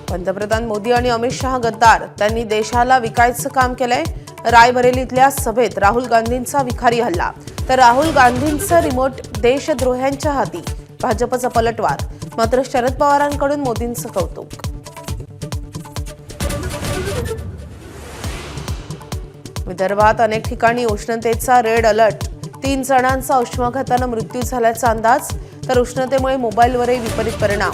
पंतप्रधान मोदी आणि अमित शहा गद्दार, त्यांनी देशाला विकायचं काम केलंय। रायबरेलीतल्या सभेत राहुल गांधींचा विखारी हल्ला, तर राहुल गांधींचं रिमोट देशद्रोह्यांच्या हाती। भाजपचा पलटवार, मात्र शरद पवारांकडून मोदींचं कौतुक। विदर्भात अनेक ठिकाणी उष्णतेचा रेड अलर्ट, 3 जणांचा उष्माघाताने मृत्यू झाल्याचा अंदाज, तर उष्णतेमुळे मोबाईलवरही विपरीत परिणाम।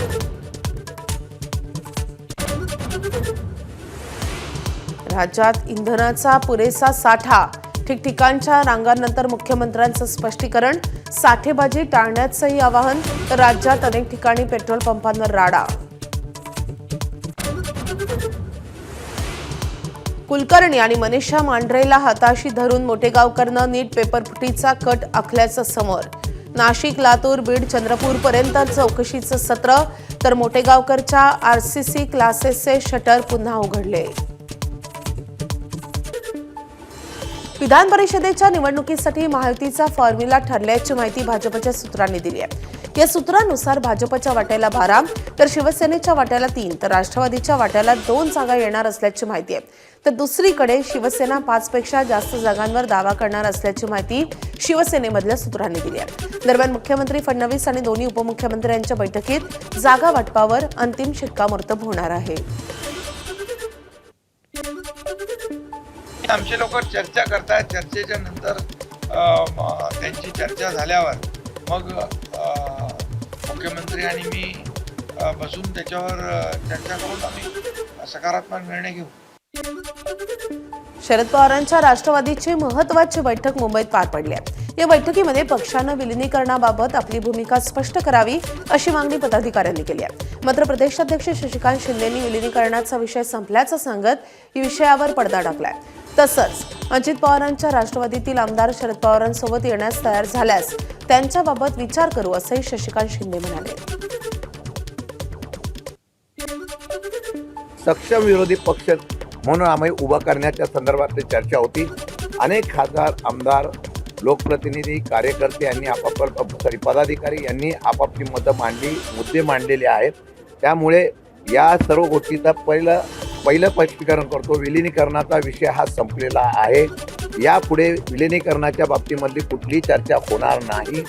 राज्यात इंधनाचा पुरेसा साठा, ठिकठिकाणच्या रांगांनंतर मुख्यमंत्र्यांचं स्पष्टीकरण, साठेबाजी टाळण्याचंही आवाहन, तर राज्यात अनेक ठिकाणी पेट्रोल पंपांवर राडा। कुलकर्णी आणि मनीषा मांढरेला हाताशी धरून मोटेगावकरनं नीट पेपरफुटीचा कट आखल्याचं समोर। नाशिक, लातूर, बीड, चंद्रपूरपर्यंत चौकशीचं सत्र, तर मोटेगावकरच्या आरसीसी क्लासेसचे शटर पुन्हा उघडले। विधान परिषदेच्या निवडणुकीसाठी महायुतीचा फॉर्म्युला ठरल्याची माहिती भाजपच्या सूत्रांनी दिली आहे। या सूत्रानुसार भाजपच्या वाट्याला 12, तर शिवसेनेच्या वाट्याला 3, तर राष्ट्रवादीच्या वाट्याला 2 जागा येणार असल्याची माहिती आहे। तर दुसरीकडे शिवसेना 5 पेक्षा जास्त जागांवर दावा करणार असल्याची माहिती शिवसेनेमधल्या सूत्रांनी दिली आहे। दरम्यान मुख्यमंत्री फडणवीस आणि दोन्ही उपमुख्यमंत्र्यांच्या बैठकीत जागा वाटपावर अंतिम शिक्कामोर्तब होणार आहे। आमचे लोक चर्चा करतात, चर्चेच्या नंतर त्यांची चर्चा झाल्यावर मग मुख्यमंत्री आणि मी बसून त्याच्यावर चर्चा करून आम्ही सकारात्मक निर्णय घेऊ। शरद पवारांच्या राष्ट्रवादीची महत्त्वाची बैठक मुंबईत पार पडली आहे। या बैठकीमध्ये पक्षानं विलिनीकरणाबाबत आपली भूमिका स्पष्ट करावी अशी मागणी पदाधिकाऱ्यांनी केली आहे। मात्र प्रदेशाध्यक्ष शशिकांत शिंदेंनी विलिनीकरणाचा विषय संपल्याचं सांगत या विषयावर पडदा टाकलाय। तसंच अजित पवारांच्या राष्ट्रवादीतील आमदार शरद पवारांसोबत येण्यास तयार झाल्यास त्यांच्याबाबत विचार करू असंही शशिकांत शिंदे म्हणाले। सक्षम विरोधी पक्ष म्हणून आम्ही उभा करण्याच्या संदर्भातली चर्चा होती। अनेक खासदार, आमदार, लोकप्रतिनिधी, कार्यकर्ते यांनी पदाधिकारी यांनी आपापली मतं मांडली, मुद्दे मांडलेले आहेत। त्यामुळे या सर्व गोष्टीचा पहिलं स्पष्टीकरण करतो, विलिनीकरणाचा विषय हा संपलेला आहे। यापुढे विलिनीकरणाच्या बाबतीमधली कुठलीही चर्चा होणार नाही।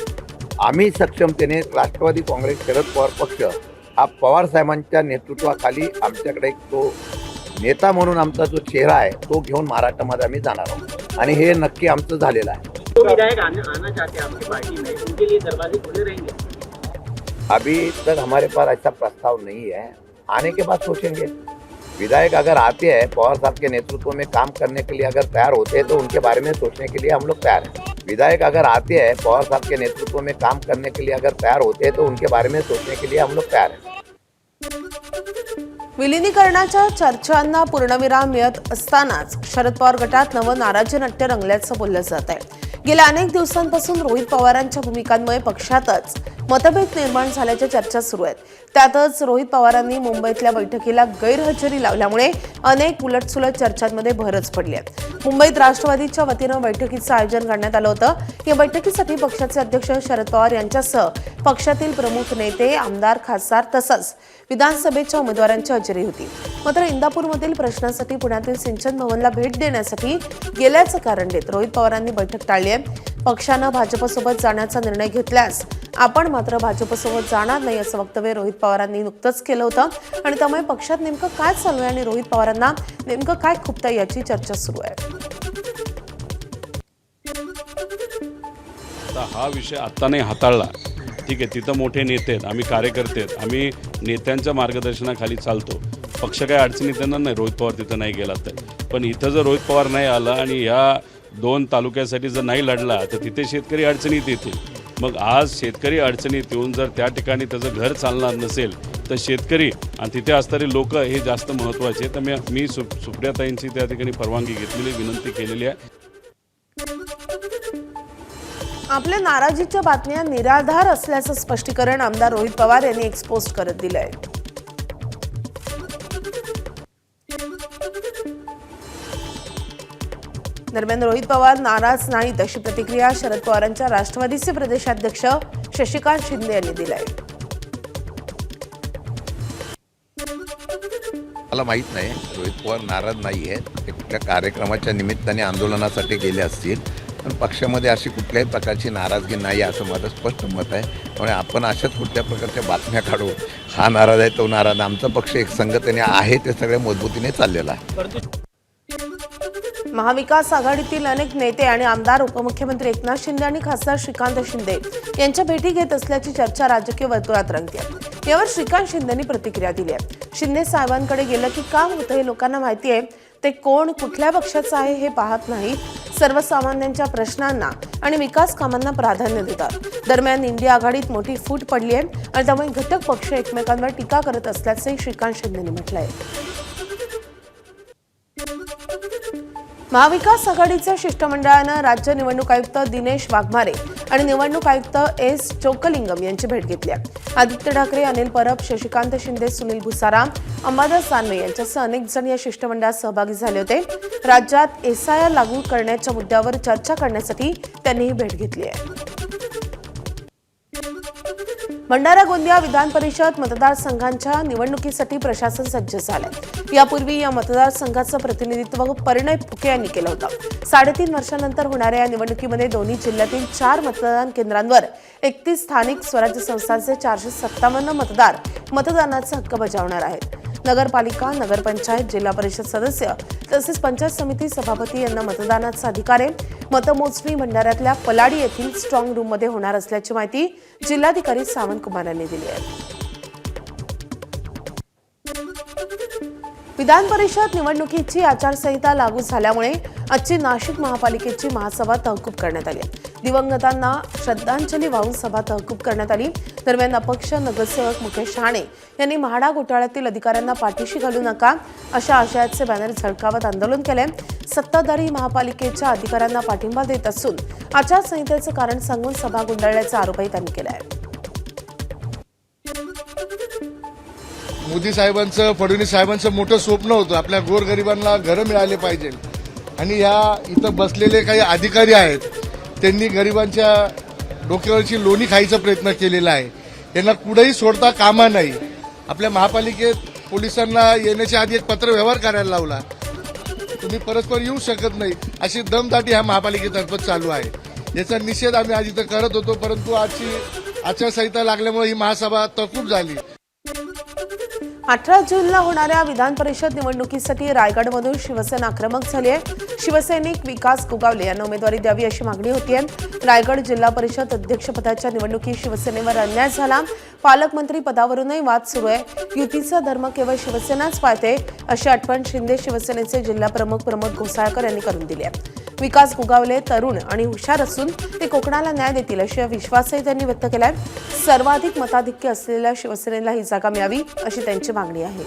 आम्ही सक्षमतेने राष्ट्रवादी काँग्रेस, शरद पवार पक्ष हा पवार साहेबांच्या नेतृत्वाखाली आमच्याकडे एक तो नेता म्हणून आमचा जो चेहरा आहे तो घेऊन महाराष्ट्रामध्ये आम्ही जाणार आहोत आणि हे नक्की आमचं झालेलं आहे। तो विधायक आना चाहते हैं आपकी पार्टी में, उनके लिए दरवाजे खुले रहेंगे? अभी तक हमारे पास ऐसा प्रस्ताव नहीं है, आने के बाद सोचेंगे। विधायक अगर आते हैं, पवार साहब के नेतृत्व में काम करने के लिए अगर तैयार होते हैं तो उनके बारे में सोचने के लिए हम लोग तैयार हैं। विधायक अगर आते हैं, पवार साहब के नेतृत्व में काम करने के लिए अगर तैयार होते हैं तो उनके बारे में सोचने के लिए हम लोग तैयार हैं। विलिनीकरणाच्या चर्चांना पूर्णविराम मिळत असतानाच शरद पवार गटात नवं नाराजी नाट्य रंगल्याचं बोललं जात आहे। गेल्या अनेक दिवसांपासून रोहित पवारांच्या भूमिकांमुळे पक्षातच मतभेद निर्माण झाल्याच्या चर्चा सुरू आहेत। त्यातच रोहित पवारांनी मुंबईतल्या बैठकीला गैरहजेरी लावल्यामुळे अनेक उलटसुलट चर्चांमध्ये भरच पडली आहे। मुंबईत राष्ट्रवादीच्या वतीनं बैठकीचं आयोजन करण्यात आलं होतं। या बैठकीसाठी पक्षाचे अध्यक्ष शरद पवार यांच्यासह पक्षातील प्रमुख नेते, आमदार, खासदार तसंच विधानसभेच्या उमेदवारांची हजेरी होती। मात्र इंदापूरमधील प्रश्नासाठी पुण्यातील सिंचन भवनला भेट देण्यासाठी गेल्याचं कारण देत रोहित पवारांनी बैठक टाळली आहे। पक्षानं भाजपसोबत जाण्याचा निर्णय घेतल्यास आपण मात्र भाजपसोबत जाणार नाही असं वक्तव्य रोहित पवारांनी नुकतंच केलं होतं आणि त्यामुळे पक्षात नेमकं काय चालू आहे आणि रोहित पवारांना नेमकं काय खुपतंय याची चर्चा सुरू आहे। हा विषय आत्ता नाही हाताळला, ठीक आहे, तिथं मोठे नेते आहेत, आम्ही कार्यकर्ते आहेत, आम्ही नेत्यांच्या मार्गदर्शनाखाली चालतो। पक्ष काय अडचणीत येणार नाही रोहित पवार तिथं नाही गेला तर, पण इथं जर रोहित पवार नाही आला आणि या 2 तालुक्यासाठी जर नाही लढला तर तिथे शेतकरी अडचणीत येतील। मग आज शेतकरी अडचणीत येऊन जर त्या ठिकाणी त्याचं घर चालणार नसेल तर शेतकरी आणि तिथे असणारे लोक हे जास्त महत्त्वाचे। तर मी सुप्रियाताईंची त्या ठिकाणी परवानगी घेतलेली, विनंती केलेली आहे। आपल्या नाराजीच्या बातम्या निराधार असल्याचं स्पष्टीकरण आमदार रोहित पवार यांनी एक्सपोज करत दिलंय। दरम्यान रोहित पवार नाराज नाहीत अशी प्रतिक्रिया शरद पवारांच्या राष्ट्रवादीचे प्रदेशाध्यक्ष शशिकांत शिंदे यांनी दिली आहे। मला माहीत नाही, रोहित पवार नाराज नाही आहेत. ते कुठल्या कार्यक्रमाच्या निमित्ताने आंदोलनासाठी गेले असतील, पण पक्षामध्ये अशी कुठल्याही प्रकारची नाराजगी नाही असं माझं स्पष्ट मत आहे. त्यामुळे आपण अशाच कुठल्या प्रकारच्या बातम्या काढू, हा नाराज आहे तो नाराज. आमचा पक्ष एक संघटने आहे, ते सगळ्या मजबूतीने चाललेला आहे. महाविकास आघाडीतील अनेक नेते आणि आमदार उपमुख्यमंत्री एकनाथ शिंदे आणि खासदार श्रीकांत शिंदे यांच्या भेटी घेत असल्याची चर्चा राजकीय वर्तुळात रंगते. यावर श्रीकांत शिंदेंनी प्रतिक्रिया दिली आहे. शिंदे साहेबांकडे गेलं की काम होतं हे लोकांना माहिती आहे. ते कोण कुठल्या पक्षाचं आहे हे पाहत नाहीत. सर्वसामान्यांच्या प्रश्नांना आणि विकास कामांना प्राधान्य देतात. दरम्यान इंडिया आघाडीत मोठी फूट पडली आहे आणि त्यामुळे घटक पक्ष एकमेकांवर टीका करत असल्याचंही श्रीकांत शिंदेंनी म्हटलंय. महाविकास आघाडीच्या शिष्टमंडळानं राज्य निवडणूक आयुक्त दिनेश वाघमारे आणि निवडणूक आयुक्त एस चोकलिंगम यांची भेट घेतली आहे. आदित्य ठाकरे, अनिल परब, शशिकांत शिंदे, सुनील भुसाराम, अंबादास दानवे यांच्यासह अनेक जण या शिष्टमंडळात सहभागी झाले होते. राज्यात SIR लागू करण्याच्या मुद्द्यावर चर्चा करण्यासाठी त्यांनी ही भेट घेतली आहे. भंडारा गोंदिया विधान परिषद मतदारसंघांच्या निवडणुकीसाठी प्रशासन सज्ज झालंय. यापूर्वी या मतदारसंघाचं प्रतिनिधित्व परिणय फुके यांनी केलं होतं. 3.5 वर्षांनंतर होणाऱ्या या निवडणुकीमध्ये दोन्ही जिल्ह्यातील 4 मतदान केंद्रांवर 31 स्थानिक स्वराज्य संस्थांचे 457 मतदार मतदानाचा हक्क बजावणार आहेत. नगरपालिका, नगरपंचायत, जिल्हा परिषद सदस्य तसेच पंचायत समिती सभापती यांना मतदानाचा अधिकार आहे. मतमोजणी भंडाऱ्यातल्या पलाडी येथील स्ट्रॉंग रूममध्ये होणार असल्याची माहिती जिल्हाधिकारी सावंत कुमार यांनी दिली आहे. विधान परिषद निवडणुकीची आचारसंहिता लागू झाल्यामुळे आजची नाशिक महापालिकेची महासभा तहकूब करण्यात आली. दिवंगतांना श्रद्धांजली वाहून सभा तहकूब करण्यात आली. दरम्यान अपक्ष नगरसेवक मुकेश शहाणे यांनी म्हाडा घोटाळ्यातील अधिकाऱ्यांना पाठीशी घालू नका अशा आशयाचे बॅनर झळकावत आंदोलन केले. सत्ताधारी महापालिकेच्या अधिकाऱ्यांना पाठिंबा देत असून आचारसंहितेचं कारण सांगून सभा गुंडाळल्याचा आरोपही त्यांनी केला आहे. मोदी साहेबांचं, फडणवीस साहेबांचं मोठं स्वप्न होतं आपल्या गोरगरिबांना घरं मिळाले पाहिजे. आणि ह्या इथं बसलेले काही अधिकारी आहेत, त्यांनी गरिबांच्या डोक्यावरची लोणी खायचा प्रयत्न केलेला आहे. यांना कुठेही सोडता कामा नाही. आपल्या महापालिकेत पोलिसांना येण्याच्या आधी एक पत्रव्यवहार करायला लावला. तुम्ही परस्पर येऊ शकत नाही अशी दमदाटी ह्या महापालिकेतर्फे चालू आहे. याचा निषेध आम्ही आज इथं करत होतो, परंतु आजची आचारसंहिता लागल्यामुळे ही महासभा तहकूब झाली. 18 जूनला होणाऱ्या विधान परिषद निवडणुकीसाठी रायगडमधून शिवसेना आक्रमक झाली आहे. शिवसैनिक विकास गोगावले यांना उमेदवारी द्यावी अशी मागणी होती आहे. रायगड जिल्हा परिषद अध्यक्षपदाच्या निवडणुकीत शिवसेनेवर अन्याय झाला. पालकमंत्री पदावरूनही वाद सुरू आहे. युतीचा धर्म केवळ शिवसेनाच पाळते अशी आठवण शिंदे शिवसेनेचे जिल्हा प्रमुख प्रमोद घोसाळकर यांनी करून दिली आहे. विकास गोगावले तरुण आणि हुशार असून ते कोकणाला न्याय देतील असा विश्वासही त्यांनी व्यक्त केलाय. सर्वाधिक मताधिक्य असलेल्या शिवसेनेला ही जागा मिळावी अशी त्यांची मागणी आहे.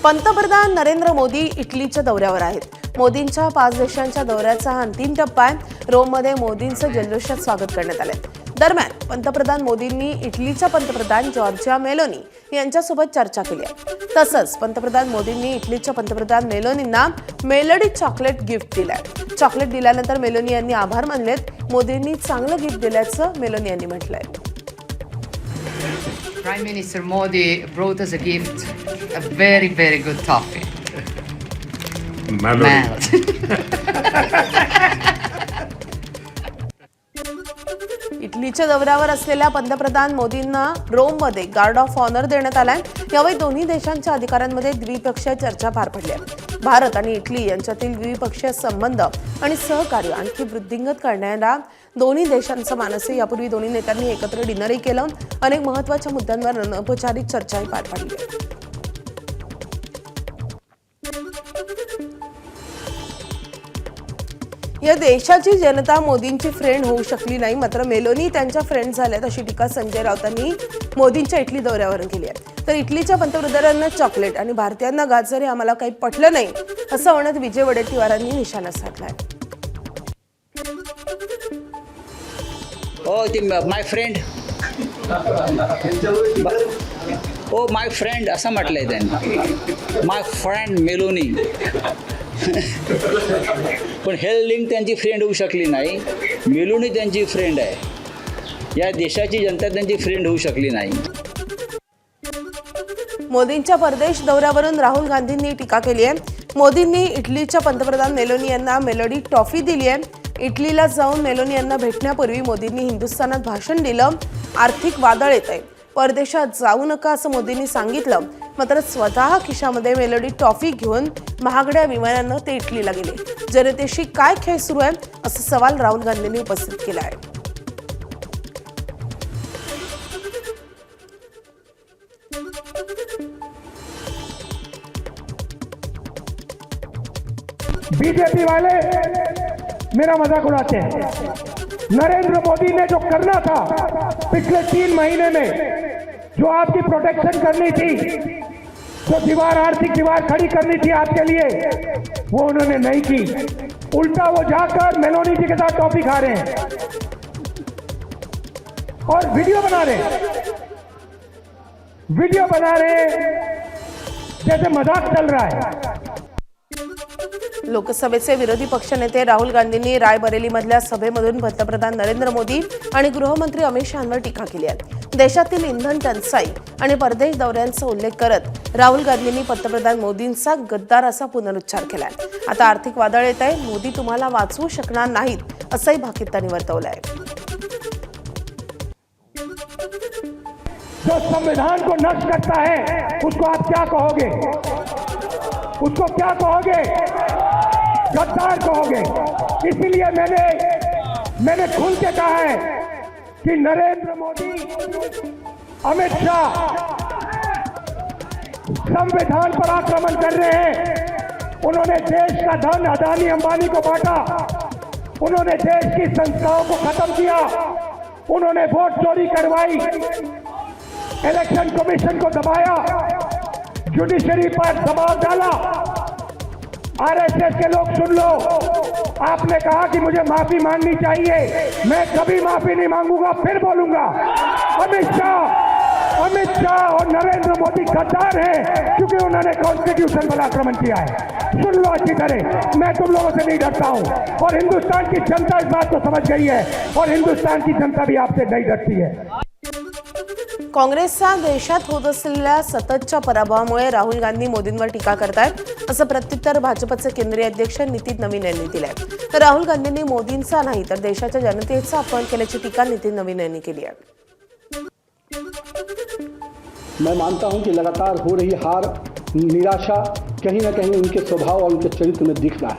पंतप्रधान नरेंद्र मोदी इटलीच्या दौऱ्यावर आहेत. मोदींच्या 5 देशांच्या दौऱ्याचा हा अंतिम टप्पा आहे. रोममध्ये मोदींचं जल्लोषात स्वागत करण्यात आलंय. दरम्यान पंतप्रधान मोदींनी इटलीच्या पंतप्रधान जॉर्जिया मेलोनी यांच्यासोबत चर्चा केली आहे. तसंच पंतप्रधान मोदींनी इटलीच्या पंतप्रधान मेलोनींना मेलडी चॉकलेट गिफ्ट दिलंय. चॉकलेट दिल्यानंतर मेलोनी यांनी आभार मानलेत. मोदींनी चांगलं गिफ्ट दिल्याचं मेलोनी यांनी म्हटलंय. Prime Minister Modi brought us a gift, a very, very good toffee. Melt. इटलीच्या दौऱ्यावर असलेल्या पंतप्रधान मोदींना रोममध्ये गार्ड ऑफ ऑनर देण्यात आलाय. यावेळी दोन्ही देशांच्या अधिकाऱ्यांमध्ये द्विपक्षीय चर्चा पार पडली आहे. भारत आणि इटली यांच्यातील द्विपक्षीय संबंध आणि सहकार्य आणखी वृद्धिंगत करण्याला दोन्ही देशांचं मानस आहे. यापूर्वी दोन्ही नेत्यांनी एकत्र डिनरही केलं. अनेक महत्त्वाच्या मुद्द्यांवर अनौपचारिक चर्चाही पार पडली आहे. या देशाची जनता मोदींची फ्रेंड होऊ शकली नाही, मात्र मेलोनी त्यांच्या फ्रेंड झाल्यात अशी टीका संजय राऊतांनी मोदींच्या इटली दौऱ्यावरून केली आहे. तर इटलीच्या पंतप्रधानांना चॉकलेट आणि भारतीयांना गाजर हे आम्हाला काही पटलं नाही असं म्हणत विजय वडेट्टीवारांनी निशाणा साधलाय. Oh, my friend oh my friend असं म्हटलंय त्यांनी. माय फ्रेंड मेलोनी. पण हे लिंक त्यांची फ्रेंड होऊ शकली नाही. मेलोनी त्यांची फ्रेंड आहे. या देशाची जनता त्यांची फ्रेंड होऊ शकली नाही. मोदींच्या परदेश दौऱ्यावरून राहुल गांधींनी टीका केली आहे. मोदींनी इटलीच्या पंतप्रधान मेलोनी यांना मेलोडी ट्रॉफी दिली आहे. इटलीला जाऊन मेलोनी यांना भेटण्यापूर्वी मोदींनी हिंदुस्थानात भाषण दिलं. आर्थिक वादळ येत आहे, परदेशात जाऊ नका असं मोदींनी सांगितलं. मात्र स्वतः खिशामध्ये मेलोडी ट्रॉफी घेऊन महागड्या विमानानं ते इटलीला गेले. जनतेशी काय खेळ सुरू आहे असा सवाल राहुल गांधींनी उपस्थित केला आहे. बीजेपी वाले मेरा मजाक उड़ाते हैं। नरेंद्र मोदी ने जो करना था पिछले 3 महीने में, जो आपकी प्रोटेक्शन करनी थी, जो दीवार आर्थिक दीवार खड़ी करनी थी आपके लिए, वो उन्होंने नहीं की। उल्टा वो जाकर मेलोनी जी के साथ टॉफी खा रहे हैं और वीडियो बना रहे हैं जैसे मजाक चल रहा है। लोकसभेचे विरोधी पक्षनेते राहुल गांधींनी रायबरेलीमधल्या सभेमधून पंतप्रधान नरेंद्र मोदी आणि गृहमंत्री अमित शहांवर टीका केली आहे. देशातील इंधन टंचाई आणि परदेश दौऱ्यांचा उल्लेख करत राहुल गांधींनी पंतप्रधान मोदींचा गद्दार असा पुनरुच्चार केलाय. आता आर्थिक वादळ येत आहे, मोदी तुम्हाला वाचवू शकणार नाहीत असंही भाकीत त्यांनी वर्तवलंय. जो संविधान को नष्ट करता है उसको आप क्या कहोगे? उसको क्या कहोगे? गद्दार कहोगे। इसीलिए मैंने खुल के कहा है कि नरेंद्र मोदी, अमित शाह संविधान पर आक्रमण कर रहे हैं। उन्होंने देश का धन अदानी अंबानी को बांटा, उन्होंने देश की संस्थाओं को खत्म किया, उन्होंने वोट चोरी करवाई, इलेक्शन कमीशन को दबाया, जुडिशरी पर दबाव डाला। आरएसएस के लोग सुन लो, आपने कहा कि मुझे माफी मांगनी चाहिए, मैं कभी माफी नहीं मांगूंगा, फिर बोलूंगा। अमित शाह और नरेंद्र मोदी गद्दार हैं क्योंकि उन्होंने कॉन्स्टिट्यूशन पर आक्रमण किया है। सुन लो अच्छी तरह, मैं तुम लोगों से नहीं डरता हूं और हिंदुस्तान की जनता इस बात को समझ गई है और हिंदुस्तान की जनता भी आपसे नहीं डरती है। काँग्रेसचा देशात होत असलेल्या सततच्या पराभवामुळे राहुल गांधी मोदींवर टीका करतायत असं प्रत्युत्तर भाजपचे केंद्रीय अध्यक्ष नितीन नवीन यांनी दिलंय. तर राहुल गांधींनी मोदींचा नाही तर देशाच्या जनतेचा अपमान केल्याची टीका नितीन नवीन यांनी केली आहे. मैं मानता हूं कि लगातार हो रही हार, निराशा कहीं ना कहीं उनके स्वभाव और उनके चरित्र में दिख रहा है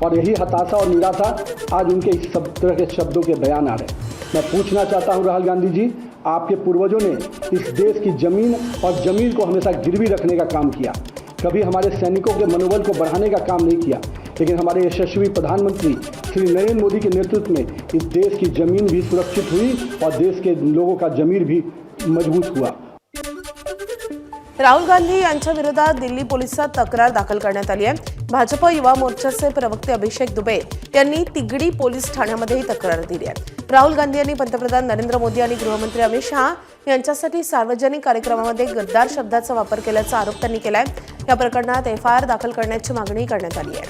और यही हताशा और निराशा आज उनके इस सब तरह के शब्दों के बयान आ रहे हैं. मैं पूछना चाहता हूं राहुल गांधी जी, आपके पूर्वजों ने इस देश की ज़मीन और ज़मीन को हमेशा गिरवी रखने का काम किया, कभी हमारे सैनिकों के मनोबल को बढ़ाने का काम नहीं किया, लेकिन हमारे यशस्वी प्रधानमंत्री श्री नरेंद्र मोदी के नेतृत्व में इस देश की ज़मीन भी सुरक्षित हुई और देश के लोगों का ज़मीर भी मजबूत हुआ. राहुल गांधी यांच्या विरोधात दिल्ली पोलिसात तक्रार दाखल करण्यात आली आहे. भाजप युवा मोर्चाचे प्रवक्ते अभिषेक दुबे यांनी तिगडी पोलीस ठाण्यामध्ये ही तक्रार दिली आहे. राहुल गांधी यांनी पंतप्रधान नरेंद्र मोदी आणि गृहमंत्री अमित शहा यांच्यासाठी सार्वजनिक कार्यक्रमामध्ये गद्दार शब्दाचा वापर केल्याचा आरोप त्यांनी केलाय. या प्रकरणात एफआयआर दाखल करण्याची मागणी करण्यात आली आहे.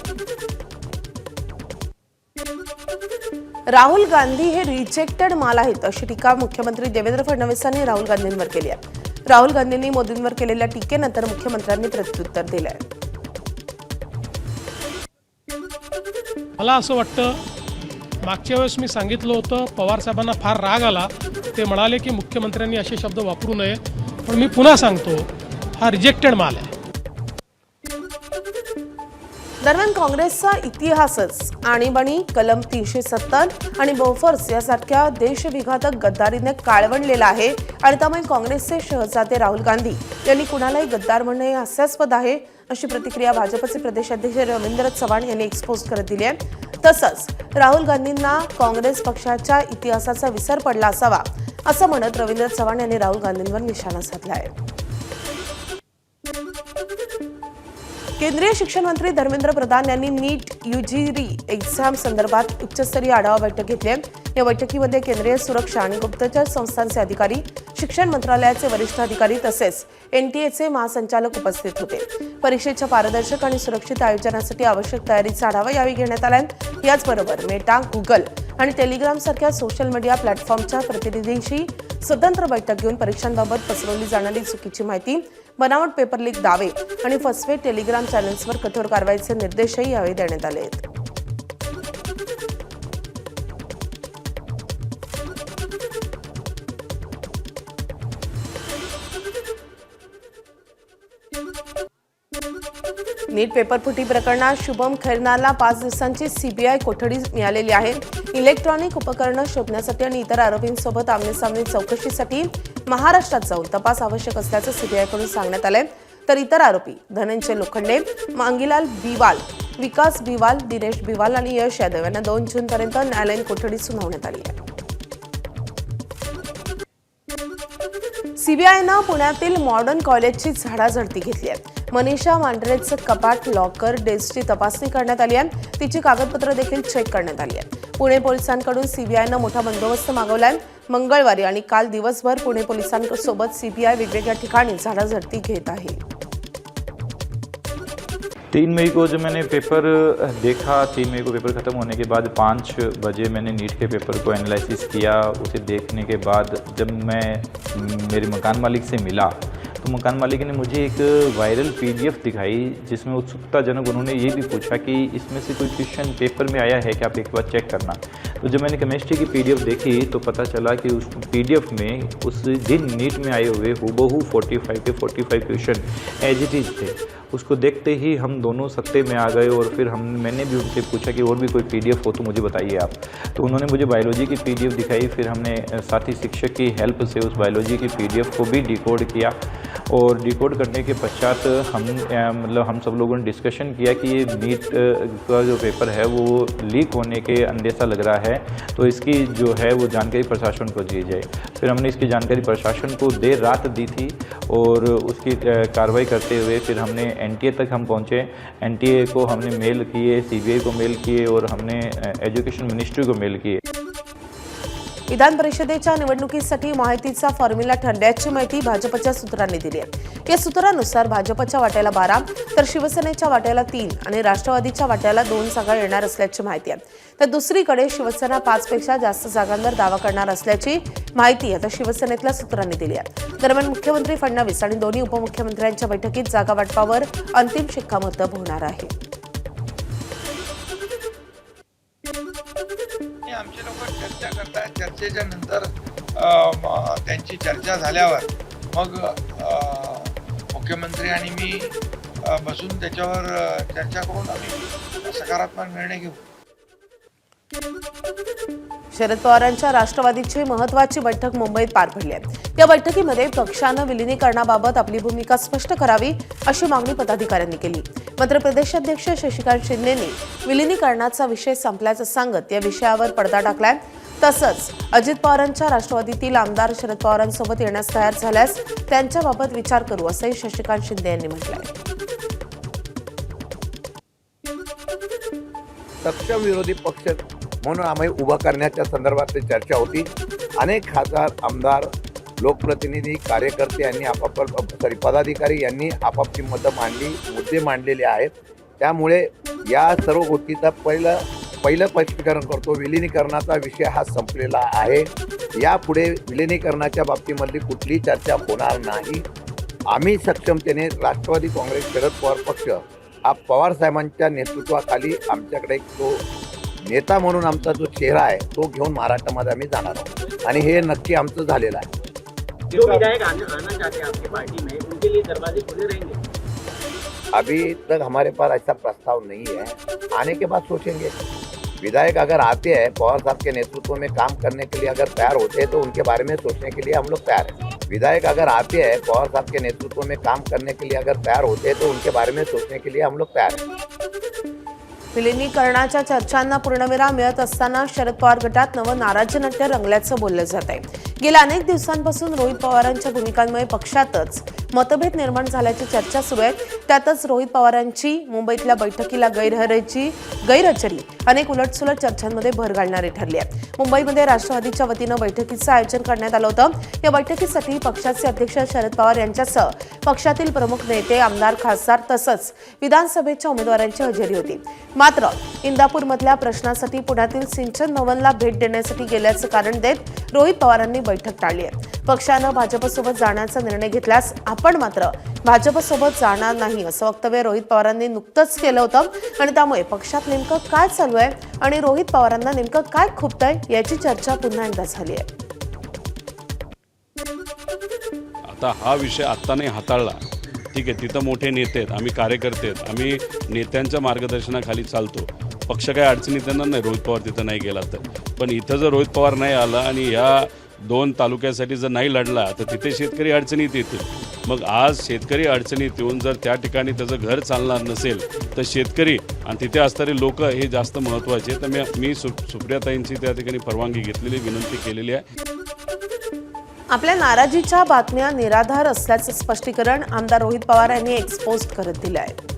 राहुल गांधी हे रिजेक्टेड माल आहेत अशी टीका मुख्यमंत्री देवेंद्र फडणवीस यांनी राहुल गांधींवर केली आहे. राहुल गांधींनी मोदींवर केलेल्या टीकेनंतर मुख्यमंत्र्यांनी प्रत्युत्तर दिलं आहे. मला असं वाटतं, मागच्या वेळेस मी सांगितलं होतं, पवार साहेबांना फार राग आला, ते म्हणाले की मुख्यमंत्र्यांनी असे शब्द वापरू नये, पण मी पुन्हा सांगतो, हा रिजेक्टेड माल आहे. दरम्यान काँग्रेसचा इतिहासच आणीबाणी, कलम 370 आणि बोफर्स यासारख्या देशविघातक गद्दारीने काळवंडलेला आहे आणि त्यामुळे काँग्रेसचे शहजादे राहुल गांधी यांनी कुणालाही गद्दार म्हणणे हे हास्यास्पद आहे अशी प्रतिक्रिया भाजपचे प्रदेशाध्यक्ष रवींद्र चव्हाण यांनी एक्सपोज करत दिली आहे. तसंच राहुल गांधींना काँग्रेस पक्षाच्या इतिहासाचा विसर पडला असावा असं म्हणत रवींद्र चव्हाण यांनी राहुल गांधींवर निशाणा साधला आहे. केंद्रीय शिक्षण मंत्री धर्मेंद्र प्रधान यांनी नीट यूजी एक्झाम संदर्भात उच्चस्तरीय आढावा बैठक घेतली आहे. या बैठकीमध्ये केंद्रीय सुरक्षा आणि गुप्तचर संस्थांचे अधिकारी, शिक्षण मंत्रालयाचे वरिष्ठ अधिकारी तसेच NTAचे महासंचालक उपस्थित होते. परीक्षेच्या पारदर्शक आणि सुरक्षित आयोजनासाठी आवश्यक तयारीचा आढावा यावेळी घेण्यात आला. याचबरोबर मेटा, गुगल आणि टेलिग्राम सारख्या सोशल मीडिया प्लॅटफॉर्मच्या प्रतिनिधींशी स्वतंत्र बैठक घेऊन परीक्षांबाबत पसरवली जाणारी चुकीची माहिती, बनावट पेपर लीक दावे आणि फसवे टेलिग्राम चॅनल्सवर कठोर कारवाईचे निर्देशही यावेळी देण्यात आले आहेत. नीट पेपरफुटी प्रकरणात शुभम खैरनारला 5 दिवसांची CBI कोठडी मिळालेली आहे. इलेक्ट्रॉनिक उपकरणं शोधण्यासाठी आणि इतर आरोपींसोबत आमनेसामने चौकशीसाठी महाराष्ट्रात जाऊन तपास आवश्यक असल्याचं CBIकडून सांगण्यात आलंय. तर इतर आरोपी धनंजय लोखंडे, मांगीलाल बिवाल, विकास बिवाल, दिनेश बिवाल आणि यश यादव यांना 2 जूनपर्यंत न्यायालयीन कोठडी सुनावण्यात आली आहे. CBIनं पुण्यातील मॉडर्न कॉलेजची झाडाझडती घेतली आहे. मनीषा मांढरेचं कपाट, लॉकर, डेस्कची तपासणी करण्यात आली आहे. तिची कागदपत्र देखील चेक करण्यात आली आहे. पुणे पोलिसांकडून CBIनं मोठा बंदोबस्त मागवलाय. मंगळवारी आणि काल दिवसभर पुणे पोलिसांसोबत CBI वेगवेगळ्या ठिकाणी झाडाझडती घेत आहे. 3 मई को जब मैंने पेपर देखा, 3 मई को पेपर ख़त्म होने के बाद 5 बजे मैंने नीट के पेपर को एनालिसिस किया. उसे देखने के बाद जब मैं मेरे मकान मालिक से मिला तो मकान मालिक ने मुझे एक वायरल PDF दिखाई, जिसमें उत्सुकताजनक उन्होंने ये भी पूछा कि इसमें से कोई क्वेश्चन पेपर में आया है कि आप एक बार चेक करना. तो जब मैंने केमिस्ट्री की PDF देखी तो पता चला कि उस PDF में उस दिन नीट में आए हुए हूबहू 45 के 45 क्वेश्चन एज इट इज़ थे. उसको देखते ही हम दोनों सत्ते में आ गए और फिर मैंने भी उनसे पूछा कि और भी कोई PDF हो तो मुझे बताइए आप. तो उन्होंने मुझे बायोलॉजी की PDF दिखाई. फिर हमने साथी शिक्षक की हेल्प से उस बायोलॉजी की PDF को भी डिकोड किया और डिकोड करने के पश्चात हम सब लोगों ने डिस्कशन किया कि ये नीट का जो पेपर है वो लीक होने के अंदेशा लग रहा है, तो इसकी जो है वो जानकारी प्रशासन को दी जाए. फिर हमने इसकी जानकारी प्रशासन को देर रात दी थी और उसकी कार्रवाई करते हुए फिर हमने NTA तक हम पहुँचे. NTA को हमने मेल किए, CBI को मेल किए और हमने एजुकेशन मिनिस्ट्री को मेल किए. विधान परिषदेच्या निवडणुकीसाठी माहितीचा फॉर्म्युला ठरल्याची माहिती भाजपच्या सूत्रांनी दिली आहे. या सूत्रानुसार भाजपच्या वाट्याला 12 तर शिवसेनेच्या वाट्याला 3 आणि राष्ट्रवादीच्या वाट्याला 2 जागा येणार असल्याची माहिती आहे. तर दुसरीकडे शिवसेना 5 पेक्षा जास्त जागांवर दावा करणार असल्याची माहिती आता शिवसेनेतल्या सूत्रांनी दिली आहे. दरम्यान मुख्यमंत्री फडणवीस आणि दोन्ही उपमुख्यमंत्र्यांच्या बैठकीत जागा वाटपावर अंतिम शिक्कामोर्तब होणार आहे. आमचे लोक चर्चा करतात. चर्चेच्या नंतर त्यांची चर्चा झाल्यावर मग मुख्यमंत्री आणि मी बसून त्याच्यावर चर्चा करून आम्ही सकारात्मक निर्णय घेऊ. शरद पवारांच्या राष्ट्रवादीची महत्त्वाची बैठक मुंबईत पार पडली आहे. या बैठकीमध्ये पक्षानं विलिनीकरणाबाबत आपली भूमिका स्पष्ट करावी अशी मागणी पदाधिकाऱ्यांनी केली. मात्र प्रदेशाध्यक्ष शशिकांत शिंदेंनी विलिनीकरणाचा विषय संपल्याचं सांगत या विषयावर पडदा टाकलाय. तसंच अजित पवारांच्या राष्ट्रवादीतील आमदार शरद पवारांसोबत येण्यास तयार झाल्यास त्यांच्याबाबत विचार करू असंही शशिकांत शिंदे यांनी म्हटलंय. सक्षम विरोधी पक्ष म्हणून आम्ही उभा करण्याच्या संदर्भातली चर्चा होती. अनेक खासदार, आमदार, लोकप्रतिनिधी, कार्यकर्ते यांनी पदाधिकारी यांनी आपापली मतं मांडली, मुद्दे मांडलेले आहेत. त्यामुळे या सर्व गोष्टीचा पहिलं स्पष्टीकरण करतो. विलिनीकरणाचा विषय हा संपलेला आहे. यापुढे विलिनीकरणाच्या बाबतीमधली कुठलीही चर्चा होणार नाही. आम्ही सक्षमतेने राष्ट्रवादी काँग्रेस, शरद पवार पक्ष हा पवार साहेबांच्या नेतृत्वाखाली आमच्याकडे तो नेता म्हणून आमचा जो चेहरा आहे तो घेऊन महाराष्ट्रामध्ये आम्ही जाणार आहोत आणि हे नक्की आमचं झालेलं आहे. जो विधायक आना चाहते हैं आपकी पार्टी में, उनके लिए दरवाजे खुले रहेंगे? अभी तक हमारे पास ऐसा प्रस्ताव नहीं है. आने के बाद सोचेंगे. विधायक अगर आते हैं, पवार साहब के नेतृत्व में काम करने के लिए अगर तैयार होते हैं तो उनके बारे में सोचने के लिए हम लोग तैयार हैं. विधायक अगर आते हैं, पवार साहब के नेतृत्व में काम करने के लिए अगर तैयार होते हैं तो उनके बारे में सोचने के लिए हम लोग तैयार हैं. विलिनीकरणाच्या चर्चांना पूर्णविराम मिळत असताना शरद पवार गटात नवं नाराजी नाट्य रंगल्याचं बोललं जात आहे. गेल्या अनेक दिवसांपासून रोहित पवारांच्या भूमिकांमुळे पक्षातच मतभेद निर्माण झाल्याची चर्चा सुरू आहे. त्यातच रोहित पवारांची मुंबईतल्या बैठकीला गैरहजेरी अनेक उलटसुलट चर्चांमध्ये भर घालणारी ठरली आहे. मुंबईमध्ये राष्ट्रवादीच्या वतीनं बैठकीचं आयोजन करण्यात आलं होतं. या बैठकीसाठी पक्षाचे अध्यक्ष शरद पवार यांच्यासह पक्षातील प्रमुख नेते, आमदार, खासदार तसंच विधानसभेच्या उमेदवारांची हजेरी होती. मात्र इंदापूरमधल्या प्रश्नासाठी पुण्यातील सिंचन भवनला भेट देण्यासाठी गेल्याचं कारण देत रोहित पवारांनी बैठक टाळली आहे. पक्षानं भाजपसोबत जाण्याचा निर्णय घेतल्यास आपण मात्र भाजपसोबत जाणार नाही असं वक्तव्य रोहित पवारांनी नुकतंच केलं होतं. आणि त्यामुळे पक्षात नेमकं काय चालू आहे आणि रोहित पवारांना नेमकं काय खुपतंय याची चर्चा पुन्हा एकदा झाली आहे. आता हा विषय आत्ता नाही हाताळला, ठीक आहे. तिथं मोठे नेते आहेत, आम्ही कार्यकर्ते आहेत, आम्ही नेत्यांच्या मार्गदर्शनाखाली चालतो. पक्ष काय अडचणीत येणार नाही रोहित पवार तिथं नाही गेला तर. पण इथं जर रोहित पवार नाही आला आणि या 2 तालुक्यासाठी जर नाही लढला तर तिथे शेतकरी अडचणीत येतील. मग आज शेतकरी अडचणीत येऊन जर त्या ठिकाणी त्याचं घर चालणार नसेल तर शेतकरी आणि तिथे असणारे लोक हे जास्त महत्त्वाचे. तर मी सुप्रियाताईंची त्या ठिकाणी परवानगी घेतलेली, विनंती केलेली आहे. आपल्या नाराजीच्या बातम्या निराधार असल्याचं स्पष्टीकरण आमदार रोहित पवार यांनी एक्सपोज करत दिलं आहे.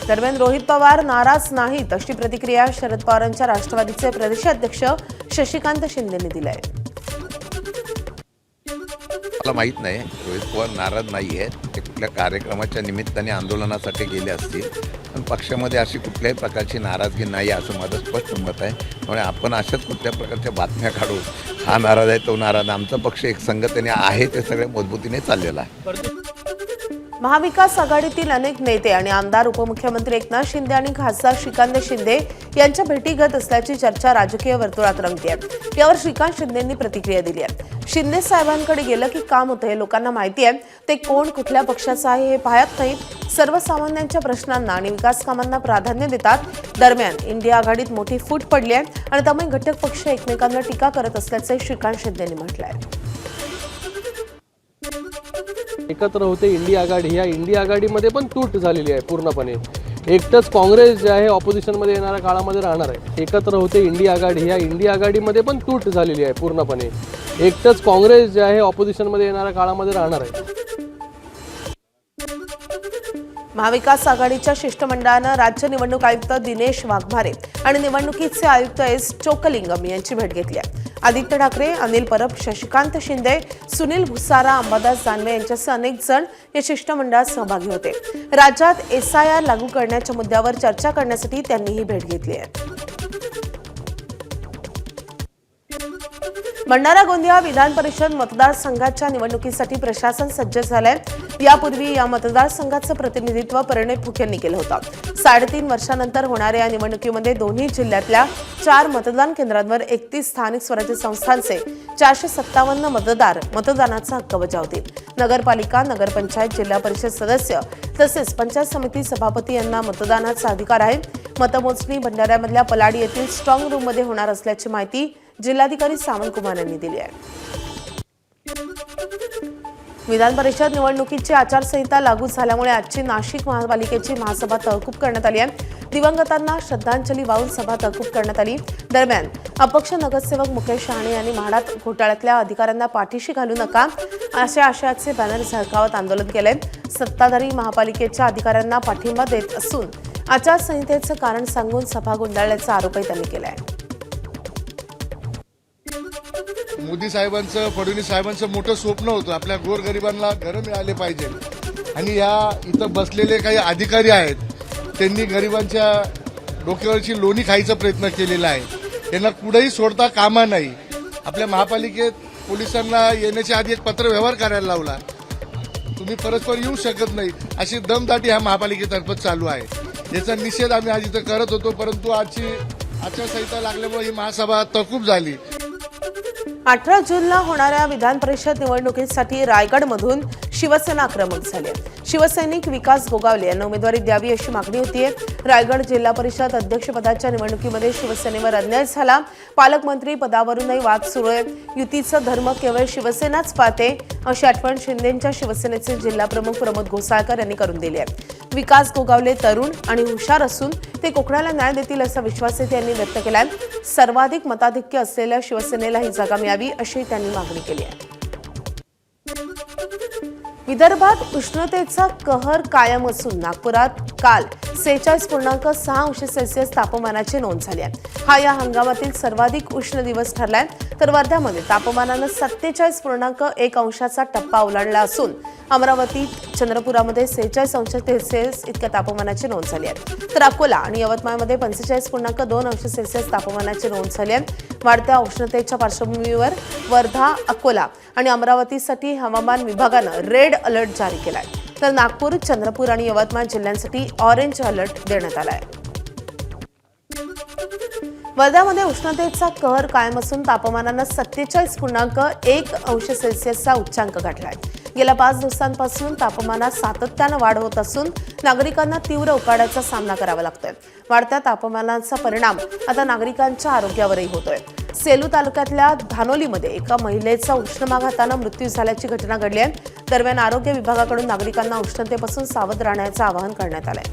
दरम्यान रोहित पवार नाराज नाहीत अशी प्रतिक्रिया शरद पवारांच्या राष्ट्रवादीचे प्रदेशाध्यक्ष शशिकांत शिंदेंनी दिली आहे. मला माहीत नाही, रोहित पवार नाराज नाही आहेत. ते कुठल्या कार्यक्रमाच्या निमित्ताने आंदोलनासाठी गेले असतील. पण पक्षामध्ये अशी कुठल्याही प्रकारची नाराजगी नाही असं माझं स्पष्ट मत आहे. त्यामुळे आपण अशाच कुठल्या प्रकारच्या बातम्या काढून हा नाराज आहे, तो नाराज. आमचा पक्ष एक संघटने आहे, ते सगळ्या मजबूतीने चाललेला आहे. महाविकास आघाडीतील अनेक नेते आणि आमदार, उपमुख्यमंत्री एकनाथ शिंदे आणि खासदार श्रीकांत शिंदे यांच्या भेटी घेत असल्याची चर्चा राजकीय वर्तुळात रंगते आहे. यावर श्रीकांत शिंदेंनी प्रतिक्रिया दिली आहे. शिंदे साहेबांकडे गेलं की काम होतं हे लोकांना माहिती आहे. ते कोण, कुठल्या पक्षाचं आहे हे पाहत नाहीत. सर्वसामान्यांच्या प्रश्नांना आणि विकास कामांना प्राधान्य देतात. दरम्यान इंडिया आघाडीत मोठी फूट पडली आहे आणि त्यामुळे घटक पक्ष एकमेकांवर टीका करत असल्याचे श्रीकांत शिंदेंनी म्हटलं आहे. एकत्र होते इंडिया आघाडी, या इंडिया आघाडीमध्ये पण तूट झालेली आहे पूर्णपणे. एकटंच काँग्रेस जे आहे ऑपोजिशनमध्ये येणाऱ्या काळामध्ये राहणार आहे. एकत्र होते इंडिया आघाडी, या इंडिया आघाडीमध्ये पण तूट झालेली आहे पूर्णपणे. एकटंच काँग्रेस जे आहे ऑपोजिशनमध्ये येणाऱ्या काळामध्ये राहणार आहे. महाविकास आघाडीच्या शिष्टमंडळानं राज्य निवडणूक आयुक्त दिनेश वाघमारे आणि निवडणुकीचे आयुक्त एस चोकलिंगम यांची भेट घेतली आहे. आदित्य ठाकरे, अनिल परब, शशिकांत शिंदे, सुनील भुसारा, अंबादास दानवे यांच्यासह अनेक जण या शिष्टमंडळात सहभागी होते. राज्यात SIR लागू करण्याच्या मुद्द्यावर चर्चा करण्यासाठी त्यांनी ही भेट घेतली आहे. भंडारा गोंदिया विधान परिषद मतदारसंघाच्या निवडणुकीसाठी प्रशासन सज्ज झालंय. यापूर्वी या मतदारसंघाचं प्रतिनिधित्व परिणय फुके यांनी केलं होतं. 3.5 वर्षांनंतर होणाऱ्या या निवडणुकीमध्ये दोन्ही जिल्ह्यातल्या 4 मतदान केंद्रांवर 31 स्थानिक स्वराज्य संस्थांचे 457 मतदार मतदानाचा हक्क बजावतील. नगरपालिका, नगरपंचायत, जिल्हा परिषद सदस्य तसेच पंचायत समिती सभापती यांना मतदानाचा अधिकार आहे. मतमोजणी भंडाऱ्यामधल्या पलाडी येथील स्ट्रॉंग रूममध्ये होणार असल्याची माहिती जिल्हाधिकारी सावंत कुमार यांनी दिली आहे. विधान परिषद निवडणुकीची आचारसंहिता लागू झाल्यामुळे आजची नाशिक महापालिकेची महासभा तहकूब करण्यात आली आहे. दिवंगतांना श्रद्धांजली वाहून सभा तहकूब करण्यात आली. दरम्यान अपक्ष नगरसेवक मुकेश शहाणे यांनी म्हाडात घोटाळ्यातल्या अधिकाऱ्यांना पाठीशी घालू नका अशा आशयाचे बॅनर झळकावत आंदोलन केलंय. सत्ताधारी महापालिकेच्या अधिकाऱ्यांना पाठिंबा देत असून आचारसंहितेचं कारण सांगून सभा गुंडाळल्याचा आरोपही त्यांनी केलाय. मोदी साहेबांचं, फडणवीस साहेबांचं मोठं स्वप्न होतं आपल्या गोरगरिबांना घरं मिळाले पाहिजे. आणि या इथं बसलेले काही अधिकारी आहेत, त्यांनी गरिबांच्या डोक्यावरची लोणी खायचा प्रयत्न केलेला आहे. त्यांना कुठेही सोडता कामा नाही. आपल्या महापालिकेत पोलिसांना येण्याच्या आधी एक पत्रव्यवहार करायला लावला. तुम्ही परस्पर येऊ शकत नाही अशी दमदाटी ह्या महापालिकेतर्फे चालू आहे. याचा निषेध आम्ही आज इथं करत होतो, परंतु आजची आचारसंहिता लागल्यामुळे ही महासभा तहकूब झाली. 18 जूनला होणाऱ्या विधान परिषद निवडणुकीसाठी रायगडमधून शिवसेना आक्रमक झाली आहे. शिवसैनिक विकास गोगावले यांना उमेदवारी द्यावी अशी मागणी होतीये. रायगड जिल्हा परिषद अध्यक्षपदाच्या निवडणुकीमध्ये शिवसेनेवर अन्याय झाला. पालकमंत्री पदावरूनही वाद सुरू आहे. युतीचं धर्म केवळ शिवसेनाच पाहते अशी आठवण शिंदेंच्या शिवसेनेचे जिल्हा प्रमुख प्रमोद घोसाळकर यांनी करून दिली आहे. विकास गोगावले तरुण आणि हुशार असून ते कोकणाला न्याय देतील असा विश्वासही त्यांनी व्यक्त केलाय. सर्वाधिक मताधिक्य असलेल्या शिवसेनेला ही जागा मिळावी अशी त्यांनी मागणी केली आहे. विदर्भात उष्णतेचा कहर कायम असून नागपुरात काल 46.6 तापमानाची नोंद झाली आहे. हा या हंगामातील सर्वाधिक उष्ण दिवस ठरलाय. तर वर्ध्यामध्ये तापमानानं 47.1 टप्पा ओलांडला असून अमरावती चंद्रपुरामध्ये 46 इतक्या तापमानाची नोंद झाली आहे. तर अकोला आणि यवतमाळमध्ये 45.2 तापमानाची नोंद झाली आहे. वाढत्या उष्णतेच्या पार्श्वभूमीवर वर्धा, अकोला आणि अमरावतीसाठी हवामान विभागानं रेड अलर्ट जारी केलाय. तर नागपूर, चंद्रपूर आणि यवतमाळ जिल्ह्यांसाठी ऑरेंज अलर्ट देण्यात आलाय. वर्ध्यामध्ये उष्णतेचा कहर कायम असून तापमानानं 47.1 उच्चांक गाठलाय. गेल्या 5 दिवसांपासून तापमानात सातत्यानं वाढ होत असून नागरिकांना तीव्र उकाड्याचा सामना करावा लागतोय. वाढत्या तापमानाचा परिणाम आता नागरिकांच्या आरोग्यावरही होतोय. सेलू तालुक्यातल्या धानोलीमध्ये एका महिलेचा उष्माघातानं मृत्यू झाल्याची घटना घडली आहे. दरम्यान आरोग्य विभागाकडून नागरिकांना उष्णतेपासून सावध राहण्याचं आवाहन करण्यात आलंय.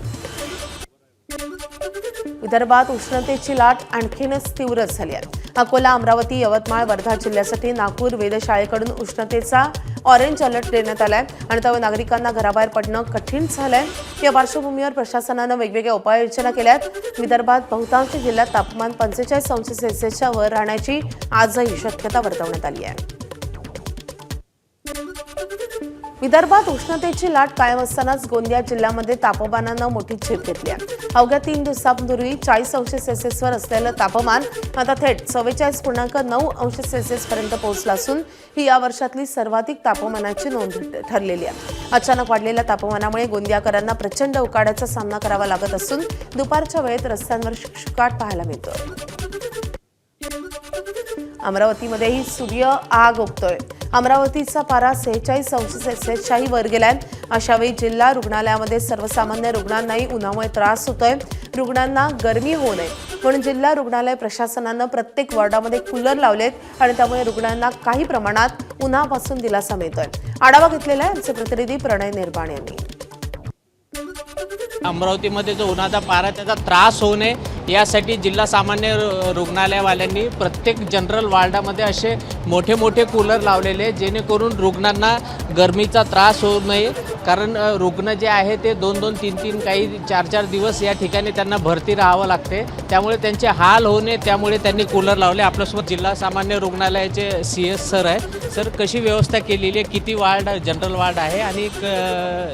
विदर्भात उष्णतेची लाट आणखीनच तीव्र झाली आहे. अकोला, अमरावती, यवतमाळ, वर्धा जिल्ह्यासाठी नागपूर वेधशाळेकडून उष्णतेचा ऑरेंज अलर्ट देण्यात आलाय आणि त्यामुळे नागरिकांना घराबाहेर पडणं कठीण झालंय. या पार्श्वभूमीवर प्रशासनानं वेगवेगळ्या उपाययोजना केल्या आहेत. विदर्भात बहुतांश जिल्ह्यात तापमान 45°C वर राहण्याची आजही शक्यता वर्तवण्यात आली आहे. विदर्भात उष्णतेची लाट कायम असतानाच गोंदिया जिल्ह्यामध्ये तापमानानं मोठी झेप घेतली आहे. अवघ्या 3 दिवसांपूर्वी 40°C वर असलेलं तापमान आता थेट 44.9° पर्यंत पोहोचलं असून ही या वर्षातली सर्वाधिक तापमानाची नोंद ठरलेली आहे. अचानक वाढलेल्या तापमानामुळे गोंदियाकरांना प्रचंड उकाड्याचा सामना करावा लागत असून दुपारच्या वेळेत रस्त्यांवर शुकशुकाट पाहायला मिळतोय. अमरावतीमध्येही सूर्य आग ओकतोय. अमरावतीचा पारा 46°C वर गेलाय. अशावेळी जिल्हा रुग्णालयामध्ये सर्वसामान्य रुग्णांनाही उन्हामुळे त्रास होतोय. रुग्णांना गरमी होऊ नये म्हणून जिल्हा रुग्णालय प्रशासनानं प्रत्येक वॉर्डामध्ये कूलर लावलेत आणि त्यामुळे रुग्णांना काही प्रमाणात उन्हापासून दिलासा मिळतोय. आढावा घेतलेला आहे आमचे प्रतिनिधी प्रणय निर्वाण यांनी. अमरावतीमध्ये जो उन्हाचा पारा त्याचा त्रास होऊ नये यासाठी जिल्हा सामान्य रुग्णालयवाल्यांनी प्रत्येक जनरल वॉर्डामध्ये असे मोठे मोठे कूलर लावलेले जेणेकरून रुग्णांना गरमीचा त्रास होऊ नये. कारण रुग्ण जे आहे ते 2-2, 3-3, काही 4-4 दिवस या ठिकाणी त्यांना भरती राहावं लागते. त्यामुळे त्यांचे हाल होऊ नये त्यामुळे त्यांनी कूलर लावले. आपल्यासोबत जिल्हा सामान्य रुग्णालयाचे CS सर आहे. सर, कशी व्यवस्था केलेली आहे, किती वार्ड जनरल वार्ड आहे आणि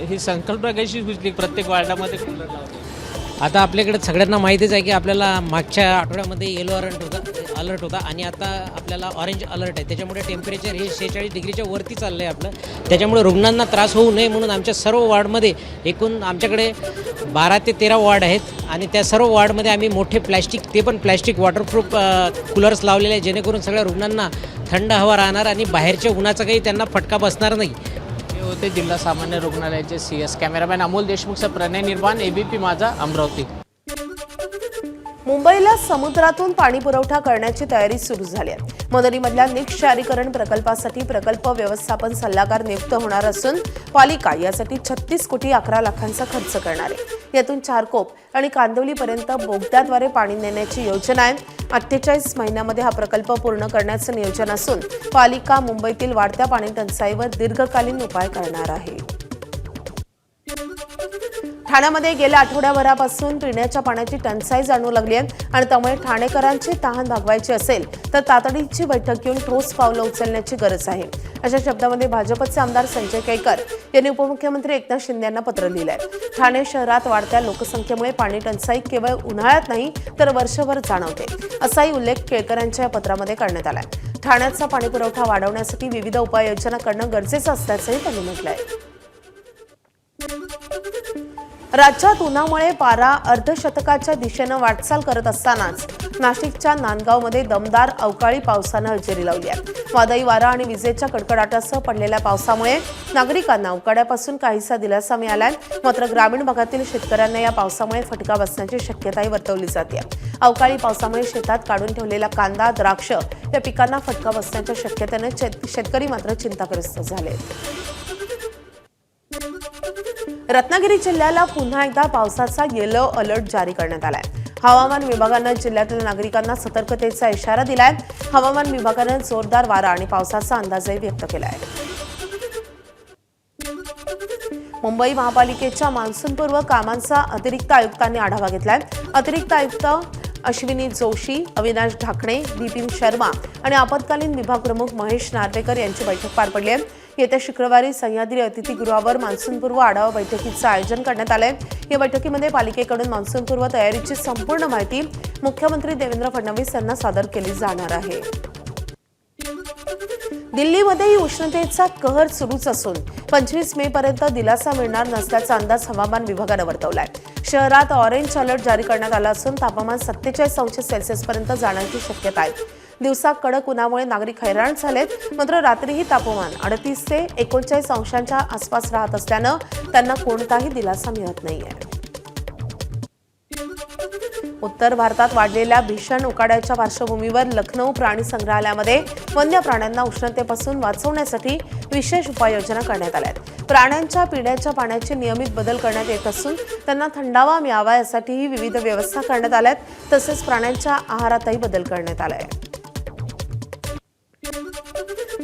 ही संकल्पना कशी सुचली प्रत्येक वार्डामध्ये कूलर लावले? आता आपल्याकडे सगळ्यांना माहितीच आहे की आपल्याला मागच्या आठवड्यामध्ये येलो अलर्ट होता आणि आता आपल्याला ऑरेंज अलर्ट आहे. त्याच्यामुळे टेम्परेचर हे 46 डिग्रीच्या वरती चाललं आहे आपलं. त्याच्यामुळे रुग्णांना त्रास होऊ नये म्हणून आमच्या सर्व वॉर्डमध्ये एकूण आमच्याकडे 12 ते 13 वॉर्ड आहेत आणि त्या सर्व वॉर्डमध्ये आम्ही मोठे ते पण प्लॅस्टिक वॉटरप्रूफ कूलर्स लावलेले आहेत जेणेकरून सगळ्या रुग्णांना थंड हवा राहणार आणि बाहेरच्या उन्हाचा काही त्यांना फटका बसणार नाही. होते जिल्हा सामान्य रुग्णालयाचे CS. कॅमेरामॅन अमोल देशमुखचा प्रणय निर्वाण, ABP माझा, अमरावती. मुंबईला समुद्रातून पाणी पुरवठा करण्याची तयारी सुरू झाली आहे. मदरीमधल्या निक्षारीकरण प्रकल्पासाठी प्रकल्प व्यवस्थापन सल्लागार नियुक्त होणार असून पालिका यासाठी 36 कोटी 11 लाखांचा खर्च करणार आहे. यातून चारकोप आणि कांदिवलीपर्यंत बोगद्याद्वारे पाणी नेण्याची योजना आहे. 48 महिन्यामध्ये हा प्रकल्प पूर्ण करण्याचं नियोजन असून पालिका मुंबईतील वाढत्या पाणी टंचाईवर दीर्घकालीन उपाय करणार आहे. ठाण्यामध्ये गेल्या आठवड्याभरापासून पिण्याच्या पाण्याची टंचाई जाणवू लागली आहे आणि त्यामुळे ठाणेकरांची तहान भागवायची असेल तर तातडीची बैठक घेऊन ठोस पावलं उचलण्याची गरज आहे. अशा शब्दामध्ये भाजपचे आमदार संजय केळकर यांनी उपमुख्यमंत्री एकनाथ शिंदे यांना पत्र लिहिलं आहे. ठाणे शहरात वाढत्या लोकसंख्येमुळे पाणी टंचाई केवळ उन्हाळ्यात नाही तर वर्षभर जाणवते असाही उल्लेख केळकरांच्या या पत्रामध्ये करण्यात आला आहे. ठाण्याचा पाणी पुरवठा वाढवण्यासाठी विविध उपाययोजना करणं गरजेचं असल्याचंही त्यांनी म्हटलं आहे. राज्यात उन्हामुळे पारा अर्धशतकाच्या दिशेनं वाटचाल करत असतानाच नाशिकच्या नांदगावमध्ये दमदार अवकाळी पावसानं हजेरी लावली आहे. वादळी वारा आणि विजेच्या कडकडाटासह पडलेल्या पावसामुळे नागरिकांना उकाड्यापासून काहीसा दिलासा मिळालाय. मात्र ग्रामीण भागातील शेतकऱ्यांना या पावसामुळे फटका बसण्याची शक्यताही वर्तवली जाते. अवकाळी पावसामुळे शेतात काढून ठेवलेला कांदा, द्राक्ष या पिकांना फटका बसण्याच्या शक्यतेने शेतकरी मात्र चिंताग्रस्त झाले. रत्नागिरी जिल्ह्याला पुन्हा एकदा पावसाचा येलो अलर्ट जारी करण्यात आलाय. हवामान विभागानं जिल्ह्यातील नागरिकांना सतर्कतेचा इशारा दिलाय. हवामान विभागानं जोरदार वारा आणि पावसाचा अंदाजही व्यक्त केलाय. मुंबई महापालिकेच्या मान्सूनपूर्व कामांचा अतिरिक्त आयुक्तांनी आढावा घेतलाय. अतिरिक्त आयुक्त अश्विनी जोशी, अविनाश ढाकणे, बिपिन शर्मा आणि आपत्कालीन विभाग प्रमुख महेश नार्वेकर यांची बैठक पार पडली आहे. येत्या शुक्रवारी सह्याद्री अतिथीगृहावर मान्सूनपूर्व आढावा बैठकीचं आयोजन करण्यात आलंय. या बैठकीमध्ये पालिकेकडून मान्सूनपूर्व तयारीची संपूर्ण माहिती मुख्यमंत्री देवेंद्र फडणवीस यांना सादर केली जाणार आहे. दिल्लीमध्येही उष्णतेचा कहर सुरूच असून 25 मे पर्यंत दिलासा मिळणार नसल्याचा अंदाज हवामान विभागानं वर्तवलाय. शहरात ऑरेंज अलर्ट जारी करण्यात आला असून तापमान 47°C पर्यंत जाण्याची शक्यता आहे. दिवसा कडक उन्हामुळे नागरिक हैराण झालेत, मात्र रात्रीही तापमान 38 ते 39 अंशांच्या आसपास राहत असल्यानं त्यांना कोणताही दिलासा मिळत नाहीये. उत्तर भारतात वाढलेल्या भीषण उकाड्याच्या पार्श्वभूमीवर लखनौ प्राणी संग्रहालयामध्ये वन्य प्राण्यांना उष्णतेपासून वाचवण्यासाठी विशेष उपाययोजना करण्यात आल्या आहेत. प्राण्यांच्या पिण्याच्या पाण्याचे नियमित बदल करण्यात येत असून त्यांना थंडावा मिळावा यासाठीही विविध व्यवस्था करण्यात आल्या आहेत. तसेच प्राण्यांच्या आहारातही बदल करण्यात आला आहे.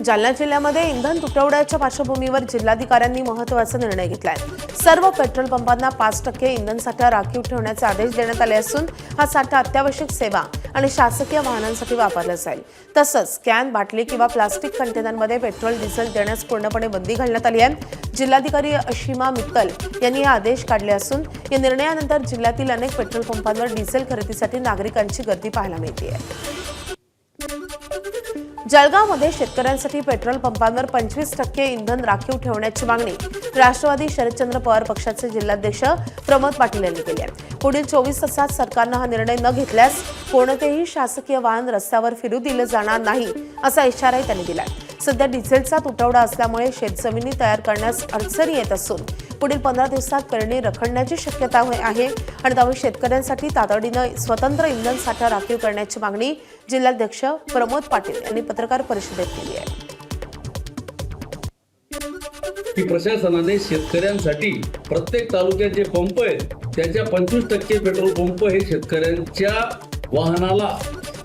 जालना जिल्ह्यामध्ये इंधन तुटवड्याच्या पार्श्वभूमीवर जिल्हाधिकाऱ्यांनी महत्त्वाचा निर्णय घेतलाय. सर्व पेट्रोल पंपांना 5% इंधन साठा राखीव ठेवण्याचे आदेश देण्यात आले असून हा साठा अत्यावश्यक सेवा आणि शासकीय वाहनांसाठी वापरला जाईल. तसंच कॅन, बाटली किंवा प्लास्टिक कंटेनरमध्ये पेट्रोल, डिझेल देण्यास पूर्णपणे बंदी घालण्यात आली आहे. जिल्हाधिकारी अशिमा मित्तल यांनी हे आदेश काढले असून या निर्णयानंतर जिल्ह्यातील अनेक पेट्रोल पंपांवर डिझेल खरेदीसाठी नागरिकांची गर्दी पाहायला मिळते. जळगावमध्ये शेतकऱ्यांसाठी पेट्रोल पंपांवर 25% इंधन राखीव ठेवण्याची मागणी राष्ट्रवादी शरदचंद्र पवार पक्षाचे जिल्हाध्यक्ष प्रमोद पाटील यांनी केली आहे. पुढील 24 तासात सरकारनं हा निर्णय न घेतल्यास कोणतेही शासकीय वाहन रस्त्यावर फिरू दिलं जाणार नाही असा इशाराही त्यांनी दिलाय. सध्या डिझेलचा तुटवडा असल्यामुळे शेतजमिनी तयार करण्यास अडचणी येत असून पुढील 15 दिवसात पेरणी रखडण्याची शक्यता आहे आणि त्यामुळे शेतकऱ्यांसाठी तातडीनं स्वतंत्र इंधन साठा राखीव करण्याची मागणी जिल्हाध्यक्ष प्रमोद पाटील यांनी पत्रकार परिषदेत केली आहे. की प्रशासनाने शेतकऱ्यांसाठी प्रत्येक तालुक्यात जे पंप आहेत त्याच्या 25% पेट्रोल पंप हे शेतकऱ्यांच्या वाहनाला,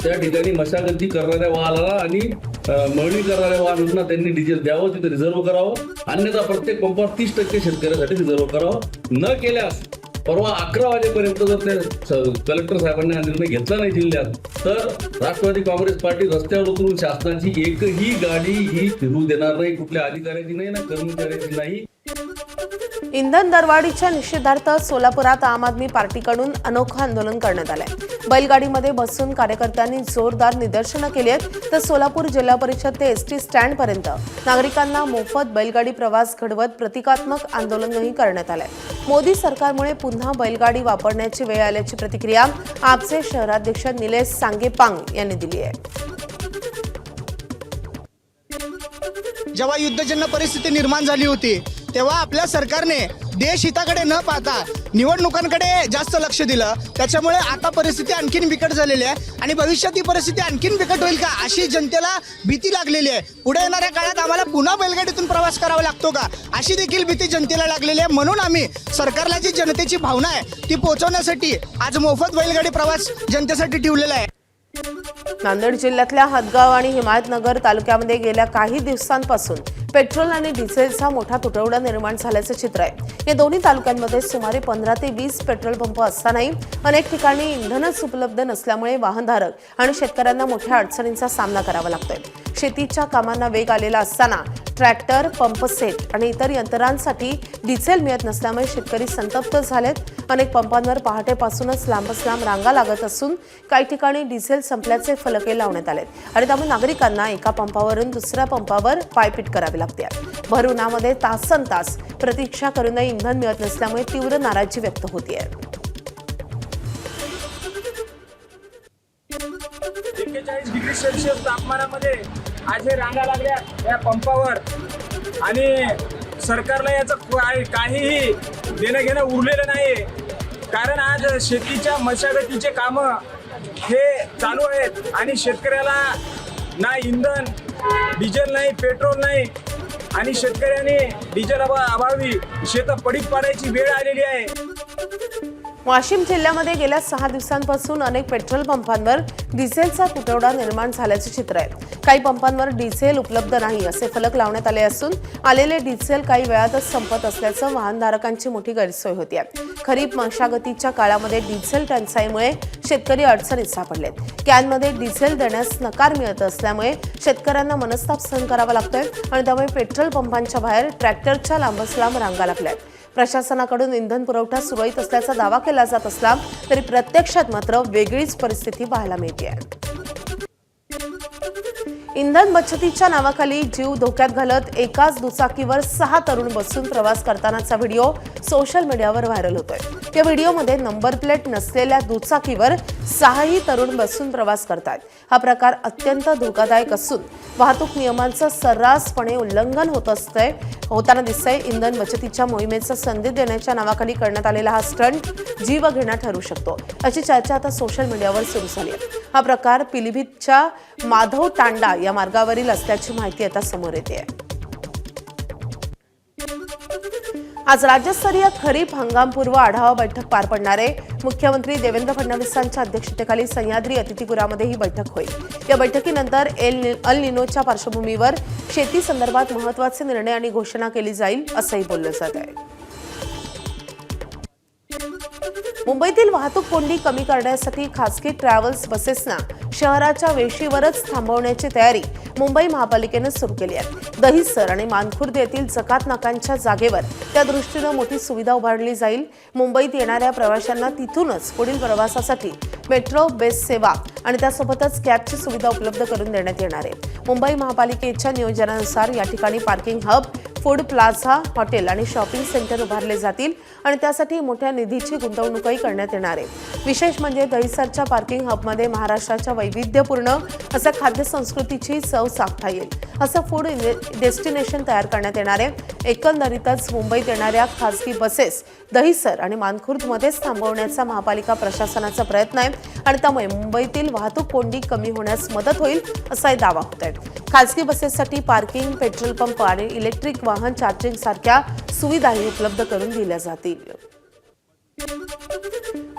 त्या ठिकाणी मशागती करणाऱ्या वाहनाला आणि मळणी करणाऱ्या वाहनांना त्यांनी डिझेल द्यावं, तिथे रिझर्व्ह करावं. अन्यथा प्रत्येक पंपावर 30% शेतकऱ्यासाठी रिझर्व्ह करावं. न केल्यास परवा 11 वाजेपर्यंत जर ते कलेक्टर साहेबांनी हा निर्णय घेतला नाही जिल्ह्यात, तर राष्ट्रवादी काँग्रेस पार्टी रस्त्यावर उतरून शासनाची एकही गाडी ही फिरू देणार नाही. कुठल्या अधिकाऱ्याची नाही ना कर्मचाऱ्याची नाही. इंधन दरवाढीच्या निषेधार्थ सोलापुरात आम आदमी पार्टीकडून अनोखं आंदोलन करण्यात आलंय. बैलगाडीमध्ये बसून कार्यकर्त्यांनी जोरदार निदर्शनं केली आहेत. तर सोलापूर जिल्हा परिषद ते एसटी स्टँडपर्यंत नागरिकांना मोफत बैलगाडी प्रवास घडवत प्रतिकात्मक आंदोलनही करण्यात आलंय. मोदी सरकारमुळे पुन्हा बैलगाडी वापरण्याची वेळ आल्याची प्रतिक्रिया आपचे शहराध्यक्ष निलेश सांगेपांग यांनी दिली आहे. जेव्हा युद्धजन्य परिस्थिती निर्माण झाली होती तेव्हा आपल्या सरकारने देश हिताकडे न पाहता निवडणुकांकडे जास्त लक्ष दिलं. त्याच्यामुळे आता परिस्थिती आणखीन बिकट झालेली आहे आणि भविष्यात ही परिस्थिती आणखीन बिकट होईल का अशी जनतेला भीती लागलेली आहे. पुढे येणाऱ्या काळात आम्हाला पुन्हा बैलगाडीतून प्रवास करावा लागतो का अशी देखील भीती जनतेला लागलेली आहे. म्हणून आम्ही सरकारला जी जनतेची भावना आहे ती पोहोचवण्यासाठी आज मोफत बैलगाडी प्रवास जनतेसाठी ठेवलेला आहे. नांदेड जिल्ह्यातल्या हदगाव आणि हिमायतनगर तालुक्यामध्ये गेल्या काही दिवसांपासून पेट्रोल आणि डिझेलचा मोठा तुटवडा निर्माण झाल्याचं चित्र आहे. या दोन्ही तालुक्यांमध्ये सुमारे 15 ते 20 पेट्रोल पंप असतानाही अनेक ठिकाणी इंधनच उपलब्ध नसल्यामुळे वाहनधारक आणि शेतकऱ्यांना मोठ्या अडचणींचा सामना करावा लागतोय. शेतीच्या कामांना वेग आलेला असताना ट्रॅक्टर, पंप सेट आणि इतर यंत्रांसाठी डिझेल मिळत नसल्यामुळे शेतकरी संतप्त झालेत. अनेक पंपांवर पहाटेपासूनच लांबच लांब रांगा लागत असून काही ठिकाणी डिझेल संपल्याचे फलके लावण्यात आलेत आणि त्यामुळे नागरिकांना एका पंपावरून दुसऱ्या पंपावर पायपीट करावी लागते. भर उन्हामध्ये तासनतास प्रतीक्षा करूनही इंधन मिळत नसल्यामुळे तीव्र नाराजी व्यक्त होतीये. 41 डिग्री सेल्सिअस तापमानामध्ये आज हे रांगा लागल्या या पंपावर आणि सरकारला याचं काहीही देणं घेणं उरलेलं नाही. कारण आज शेतीच्या मशागतीचे कामं हे चालू आहेत आणि शेतकऱ्याला ना इंधन, डिझेल नाही, पेट्रोल नाही आणि शेतकऱ्याने डिझेल अभावी शेतं पडीक पाडायची वेळ आलेली आहे. वाशिम जिल्ह्यामध्ये गेल्या 6 दिवसांपासून अनेक पेट्रोल पंपांवर डिझेलचा तुटवडा निर्माण झाल्याचे चित्र आहे. काही पंपांवर डिझेल उपलब्ध नाही असे फलक लावण्यात आले असून आलेले डिझेल काही वेळातच संपत असल्याचं वाहनधारकांची मोठी गैरसोय होती. खरीप मशागतीच्या काळामध्ये डिझेल टंचाईमुळे शेतकरी अडचणीत सापडलेत. कॅनमध्ये डिझेल देण्यास नकार मिळत असल्यामुळे शेतकऱ्यांना मनस्ताप सहन करावा लागतोय आणि त्यामुळे पेट्रोल पंपांच्या बाहेर ट्रॅक्टरच्या लांबच लांब रांगा लागल्यात. प्रशासनाकडून इंधन पुरवठा सुरळीत असल्याचा दावा केला जात असला तरी प्रत्यक्षात मात्र वेगळीच परिस्थिती पाहायला मिळते. इंधन बचतीच्या नावाखाली जीव धोक्यात घालत एकाच दुचाकीवर 6 तरुण बसून प्रवास करतानाचा व्हिडिओ सोशल मीडियावर व्हायरल होतोय. या व्हिडिओमध्ये नंबर प्लेट नसलेल्या दुचाकीवर 6ही तरुण बसून प्रवास करतात. हा प्रकार अत्यंत धोकादायक असून वाहतूक नियमांचं सर्रासपणे उल्लंघन होताना दिसतंय. इंधन बचतीच्या मोहिमेचा संदेश देण्याच्या नावाखाली करण्यात आलेला हा स्टंट जीवघेणा ठरू शकतो अशी चर्चा आता सोशल मीडियावर सुरू झाली आहे. हा प्रकार पिलीभीतच्या माधव तांडा या मार्गावरील असल्याची माहिती आता समोर येते. आज राज्यस्तरीय खरीप हंगामपूर्व आढावा बैठक पार पडणार आहे. मुख्यमंत्री देवेंद्र फडणवीसांच्या अध्यक्षतेखाली सह्याद्री अतिथीगृहामध्ये ही बैठक होईल. या बैठकीनंतर अल निनोच्या पार्श्वभूमीवर शेती संदर्भात महत्त्वाचे निर्णय आणि घोषणा केली जाईल असंही बोललं जात आहे. मुंबईतील वाहतूक कोंडी कमी करण्यासाठी खासगी ट्रॅव्हल्स बसेसना शहराच्या वेशीवरच थांबवण्याची तयारी मुंबई महापालिकेनं सुरू केली आहे. दहिसर आणि मानखुर्द येथील जकात नाकांच्या जागेवर त्या दृष्टीनं मोठी सुविधा उभारली जाईल. मुंबईत येणाऱ्या प्रवाशांना तिथूनच पुढील प्रवासासाठी मेट्रो बेस सेवा आणि त्यासोबतच कॅबची सुविधा उपलब्ध करून देण्यात येणार आहे. मुंबई महापालिकेच्या नियोजनानुसार या ठिकाणी parking hub, food plaza, hotel आणि शॉपिंग सेंटर उभारले जातील आणि त्यासाठी मोठ्या निधीची गुंतवणूकही करण्यात येणार आहे. विशेष म्हणजे दहिसरच्या पार्किंग हबमध्ये महाराष्ट्राच्या वैविध्यपूर्ण अशा खाद्य संस्कृतीची चव चाखता येईल असं फूड डेस्टिनेशन तयार करण्यात येणार आहे. एकंदरीतच मुंबईत येणाऱ्या खासगी बसेस दहिसर आणि मानखुर्दमध्येच थांबवण्याचा महापालिका प्रशासनाचा प्रयत्न आहे आणि त्यामुळे मुंबईतील वाहतूक कोंडी कमी होण्यास मदत होईल असाही दावा होत आहे. खासगी बसेससाठी पार्किंग, पेट्रोल पंप आणि इलेक्ट्रिक वाहन चार्जिंग सारख्या सुविधाही उपलब्ध करून दिल्या जातील.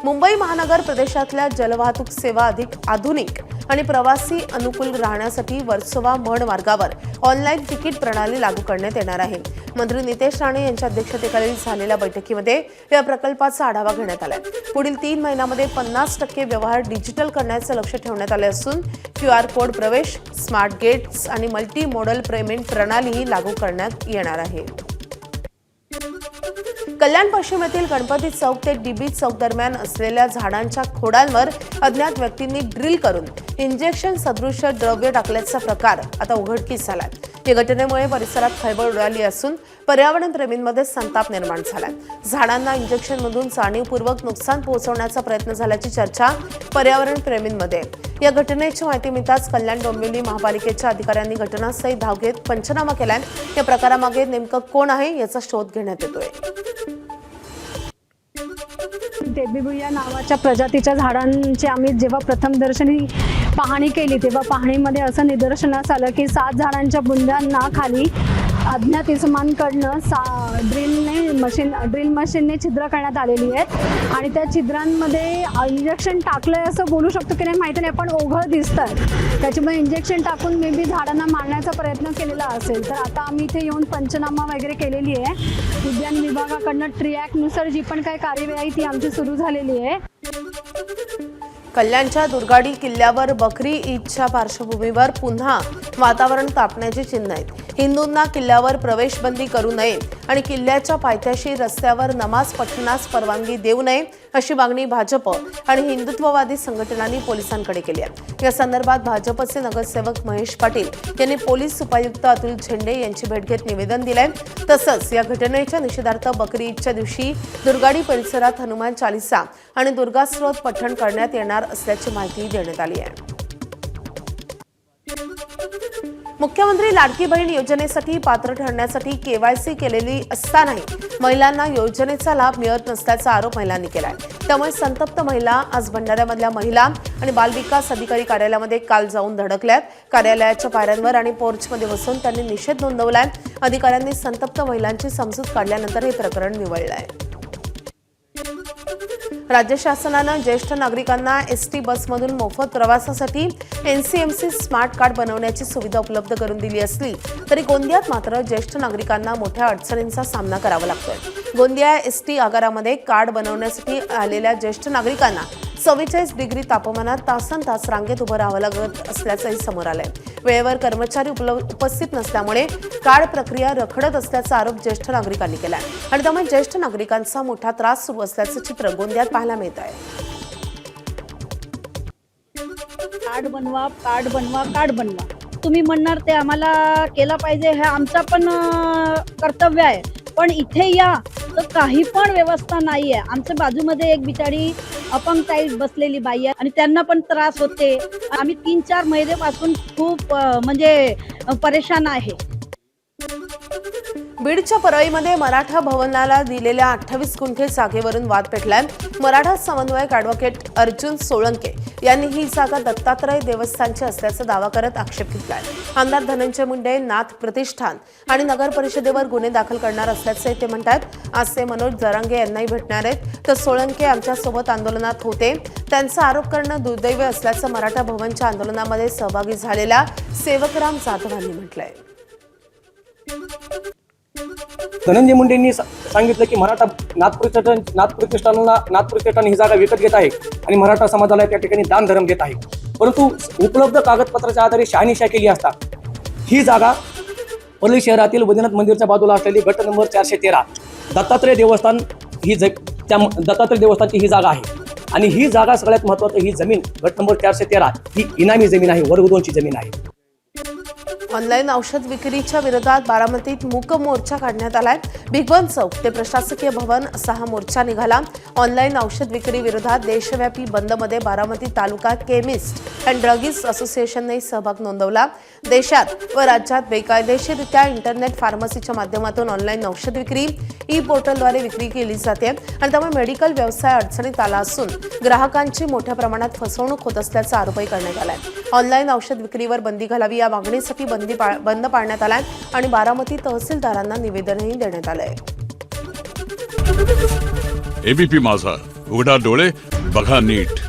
मुंबई महानगर प्रदेशातल्या जलवाहतूक सेवा अधिक आधुनिक आणि प्रवासी अनुकूल राहण्यासाठी वर्सोवा म्हण मार्गावर ऑनलाईन तिकीट प्रणाली लागू करण्यात येणार आहे. मंत्री नितेश राणे यांच्या अध्यक्षतेखाली झालेल्या बैठकीमध्ये या प्रकल्पाचा आढावा घेण्यात आलाय. पुढील 3 महिन्यांमध्ये 50% व्यवहार डिजिटल करण्याचे लक्ष ठेवण्यात आले असून QR कोड प्रवेश, स्मार्ट गेट्स आणि मल्टी मोडल पेमेंट प्रणालीही लागू करण्यात येणार आहे. कल्याण पश्चिम येथील गणपती चौक ते DB चौक दरम्यान असलेल्या झाडांच्या खोडांवर अज्ञात व्यक्तींनी ड्रिल करून इंजेक्शन सदृश द्रव्य टाकल्याचा प्रकार आता उघडकीस आलाय. या घटनेमुळे परिसरात खळबळ उडाली असून पर्यावरण प्रेमींमध्ये संताप निर्माण झालाय. झाडांना इंजेक्शनमधून जाणीवपूर्वक नुकसान पोहोचवण्याचा प्रयत्न झाल्याची चर्चा पर्यावरण प्रेमींमध्ये. या घटनेची माहिती मिळताच कल्याण डोंबिवली महापालिकेच्या अधिकाऱ्यांनी घटनास्थळी धाव घेत पंचनामा केलाय. या प्रकारामागे नेमकं कोण आहे याचा शोध घेण्यात येतोय. देबीबुया नावाच्या प्रजातीच्या झाडांची आम्ही जेव्हा प्रथमदर्शनी पाहणी केली तेव्हा पाहणीमध्ये असं निदर्शनास आलं की 7 झाडांच्या बुंद्यांना खाली अज्ञात इसमांकडनं ड्रिल मशीनने छिद्र करण्यात आलेली आहेत आणि त्या छिद्रांमध्ये इंजेक्शन टाकलंय असं बोलू शकतो की नाही माहिती नाही, पण ओघळ दिसतं. त्याच्यामुळे इंजेक्शन टाकून मे बी झाडांना मारण्याचा प्रयत्न केलेला असेल. तर आता आम्ही इथे येऊन पंचनामा वगैरे केलेली आहे. उद्यान विभागाकडनं ट्री ॲक्टनुसार जी पण काही कार्यवाही ती आमची सुरू झालेली आहे. कल्याणच्या दुर्गाडी किल्ल्यावर बकरी ईदच्या पार्श्वभूमीवर पुन्हा वातावरण तापण्याची चिन्ह आहेत. हिंदूंना किल्ल्यावर प्रवेशबंदी करू नये आणि किल्ल्याच्या पायथ्याशी रस्त्यावर नमाज पठणास परवानगी देऊ नये अशी मागणी भाजप आणि हिंदुत्ववादी संघटनांनी पोलिसांकडे केली आहे. या संदर्भात भाजपचे नगरसेवक महेश पाटील यांनी पोलीस उपायुक्त अतुल झेंडे यांची भेट घेत निवेदन दिलंय. तसंच या घटनेच्या निषेधार्थ बकरी ईदच्या दिवशी दुर्गाडी परिसरात हनुमान चालिसा आणि दुर्गा स्तोत्र पठण करण्यात येणार असल्याची माहिती देण्यात आली आहे. मुख्यमंत्री लाडकी बहीण योजनेसाठी पात्र ठरण्यासाठी केवायसी केलेली असतानाही महिलांना योजनेचा लाभ मिळत नसल्याचा आरोप महिलांनी केलाय. त्यामुळे संतप्त महिला आज भंडाऱ्यामधल्या महिला आणि बालविकास अधिकारी कार्यालयामध्ये काल जाऊन धडकल्यात. कार्यालयाच्या पायऱ्यांवर आणि पोर्चमध्ये बसून त्यांनी निषेध नोंदवलाय. अधिकाऱ्यांनी संतप्त महिलांची समजूत काढल्यानंतर हे प्रकरण निवळलंय. राज्य शासनानं ज्येष्ठ नागरिकांना एसटी बसमधून मोफत प्रवासासाठी एनसीएमसी स्मार्ट कार्ड बनवण्याची सुविधा उपलब्ध करून दिली असली तरी गोंदियात मात्र ज्येष्ठ नागरिकांना मोठ्या अडचणींचा सामना करावा लागतोय. गोंदिया एसटी आगारामध्ये कार्ड बनवण्यासाठी आलेल्या ज्येष्ठ नागरिकांना 44 डिग्री तापमानात तासनतास रांगेत उभं राहावं लागत असल्याचंही समोर आलंय. वेळेवर कर्मचारी उपस्थित नसल्यामुळे कार्ड प्रक्रिया रखडत असल्याचा आरोप ज्येष्ठ नागरिकांनी केलाय आणि त्यामुळे ज्येष्ठ नागरिकांचा मोठा त्रास सुरू असल्याचं चित्र गोंदियात पाहायला मिळत आहे. कार्ड बनवा, कार्ड बनवा, कार्ड बनवा. तुम्ही म्हणणार ते आम्हाला केलं पाहिजे, हे आमचं पण कर्तव्य आहे. पण इथे या तर काही पण व्यवस्था नाही आहे. आमच्या बाजूमध्ये एक बिचारी अपंग ताई बसलेली बाई आहे आणि त्यांना पण त्रास होते. आम्ही 3-4 महिन्यापासून खूप म्हणजे परेशान आहे. बीडच्या परळीमध्ये मराठा भवनाला दिलेल्या 28 गुंठे जागेवरून वाद पेटलाय. मराठा समन्वयक ॲडव्होकेट अर्जुन सोळंके यांनी ही जागा दत्तात्रय देवस्थानची असल्याचा दावा करत आक्षेप घेतलाय. आमदार धनंजय मुंडे, नाथ प्रतिष्ठान आणि नगर परिषदेवर गुन्हे दाखल करणार असल्याचे ते म्हणतात. आज ते मनोज जरांगे यांनाही भेटणार आहेत. तर सोळंके आमच्यासोबत आंदोलनात होते, त्यांचा आरोप करणं दुर्दैवी असल्याचं मराठा भवनच्या आंदोलनामध्ये सहभागी झालेल्या सेवकराम जाधवांनी म्हटलंय. धनंजय मुंडेंनी सांगितलं की मराठा नाथ प्रतिष्ठान ही जागा विकत घेत आहे आणि मराठा समाजाला त्या ठिकाणी दान धर्म देत आहे. परंतु उपलब्ध कागदपत्राच्या आधारे शहानिशा केली असता ही जागा परळी शहरातील वैद्यनाथ मंदिरच्या बाजूला असलेली गट नंबर 413 दत्तात्रय देवस्थान दत्तात्रय देवस्थानची ही जागा आहे. आणि ही जागा सगळ्यात महत्त्वाचं, ही जमीन गट नंबर 413 ही इनामी जमीन आहे, वर्ग 2 ची जमीन आहे. ऑनलाईन औषध विक्रीच्या विरोधात बारामतीत मूक मोर्चा काढण्यात आलाय. भिगवण चौक ते प्रशासकीय भवन असा हा मोर्चा निघाला. ऑनलाईन औषध विक्री विरोधात देशव्यापी बंदमध्ये बारामती तालुका केमिस्ट अँड ड्रगिस्ट असोसिएशनने सहभाग नोंदवला. देशात व राज्यात बेकायदेशीररित्या इंटरनेट फार्मसीच्या माध्यमातून ऑनलाईन औषध विक्री ई पोर्टलद्वारे विक्री केली जाते आणि त्यामुळे मेडिकल व्यवसाय अडचणीत आला असून ग्राहकांची मोठ्या प्रमाणात फसवणूक होत असल्याचा आरोपही करण्यात आलाय. ऑनलाईन औषध विक्रीवर बंदी घालावी या मागणीसाठी बंद पाडण्यात आलाय आणि बारामती तहसीलदारांना निवेदनही देण्यात आलंय. एबीपी माझा, उघडा डोळे बघा नीट.